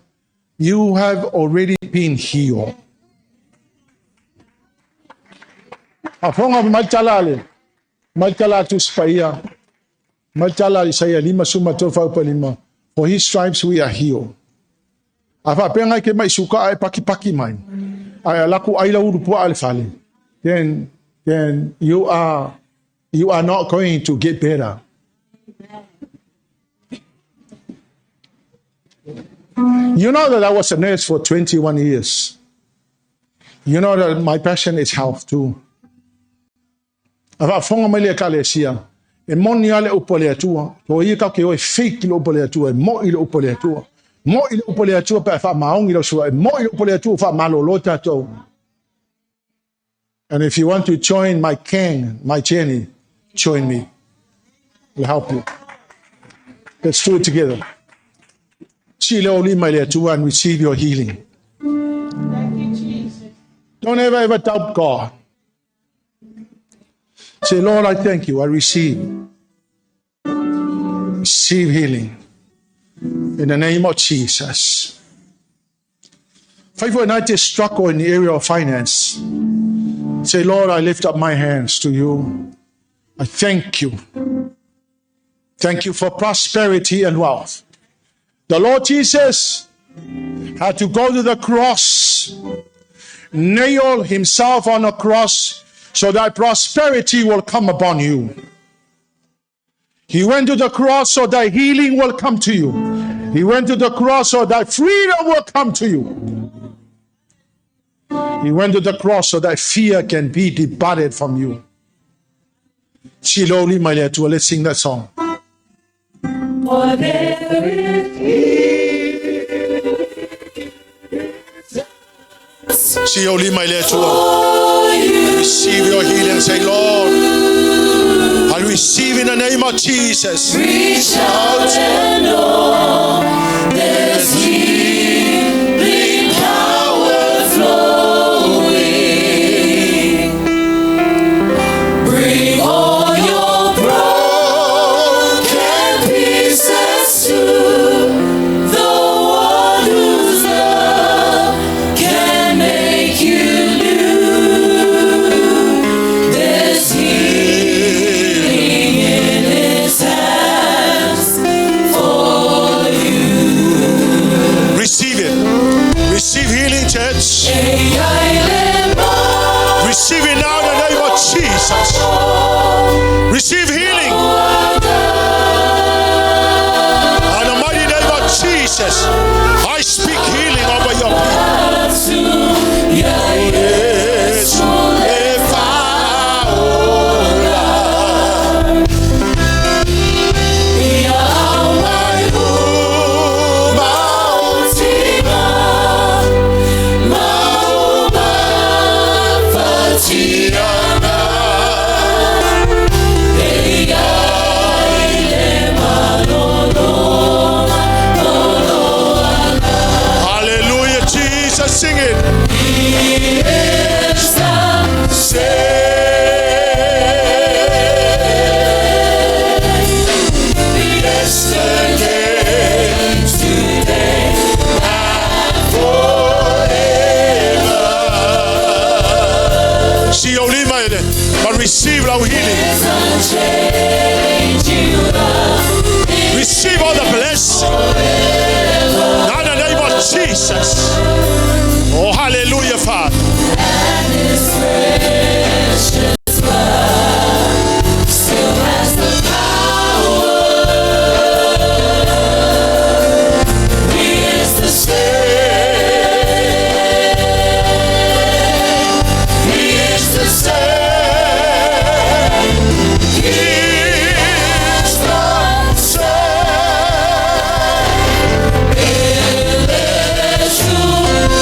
you have already been healed. Afonga malchalale, malchala tu spaya. Matala Isaiah 5:5. For his stripes we are healed. Afa penga ke mai suka ai paki mai. Ai laku ai la uru pua fale. Then you are not going to get better. You know that I was a nurse for 21 years. You know that my passion is health too. Afa fonga mai le kalesia. E moni ale upole atua. To ia ka ke o fake le upole atua, mo ile upole atua. Mo ile upole atua pa fa maungi lo sua, mo ile upole atua fa malolo tato. And if you want to join my king, my journey, join me. We'll help you. Let's do it together. Chile oli mai le atua and receive your healing. Thank you, Jesus. Don't ever doubt God. Say, Lord, I thank you. I receive healing in the name of Jesus. Faithful and I just struggle in the area of finance. Say, Lord, I lift up my hands to you. I thank you. Thank you for prosperity and wealth. The Lord Jesus had to go to the cross, nail himself on a cross, so that prosperity will come upon you. He went to the cross so that healing will come to you. He went to the cross so that freedom will come to you. He went to the cross so that fear can be departed from you. Chiloli Mailetua, let's sing that song. For there is Chiloli Mailetua. Receive your healing. Say, Lord, I receive in the name of Jesus. reach out and know there's healing power flowing. Bring all your broken pieces to the one whose love can make you new. There's healing in his hands for you. Receive it. Receive healing, church. Receive it now in the name of Jesus. Receive healing. In the mighty name of Jesus. I speak healing over your Hallelujah, Jesus, sing it. See your limit, but receive our healing. Receive all the blessing. In the name of Jesus. Oh, hallelujah, Father.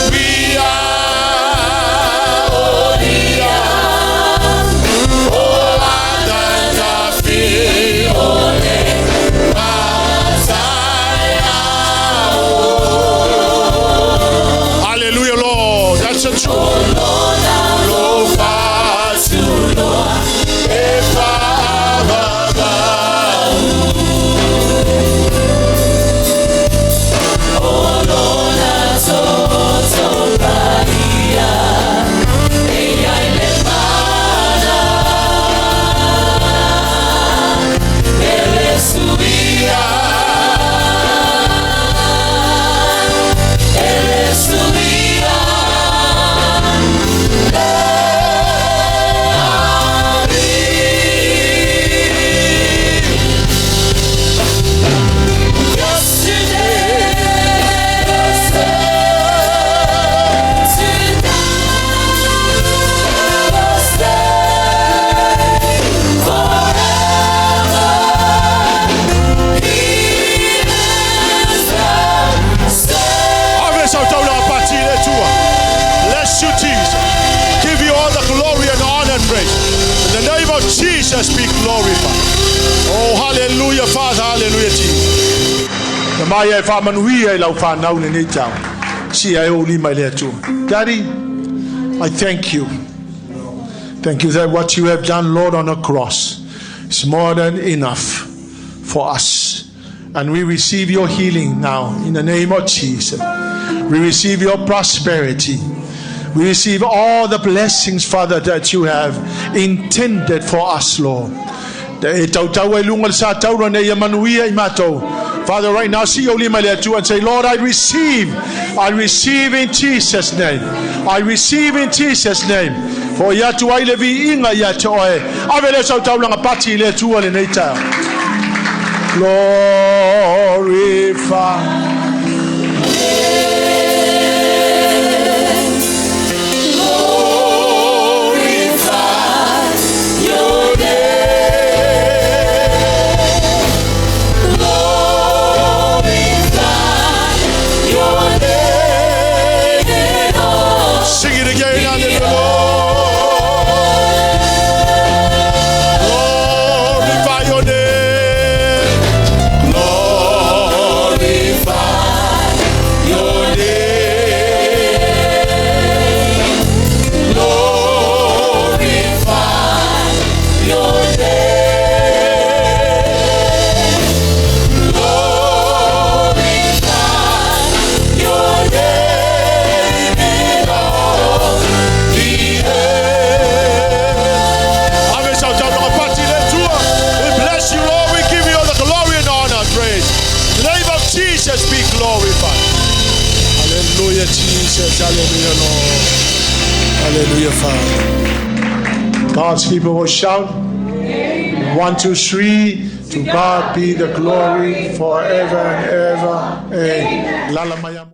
We are bless you, Jesus. Give you all the glory and honor and praise. In the name of Jesus, be glorified. Oh, hallelujah, Father, hallelujah, Jesus. Daddy, I thank you. Thank you that what you have done, Lord, on the cross is more than enough for us. And we receive your healing now in the name of Jesus. We receive your prosperity. We receive all the blessings, Father, that you have intended for us, Lord. Father, right now, see your and say, Lord, I receive in Jesus' name. I receive in Jesus' name. For yatu ai levi inga yatu oe. Avele sa tau langa pati le tua le nei tau. Glorify. Hallelujah, Lord. Hallelujah, Father. God's people will shout. 1, 2, 3. To God be the glory forever and ever. Amen.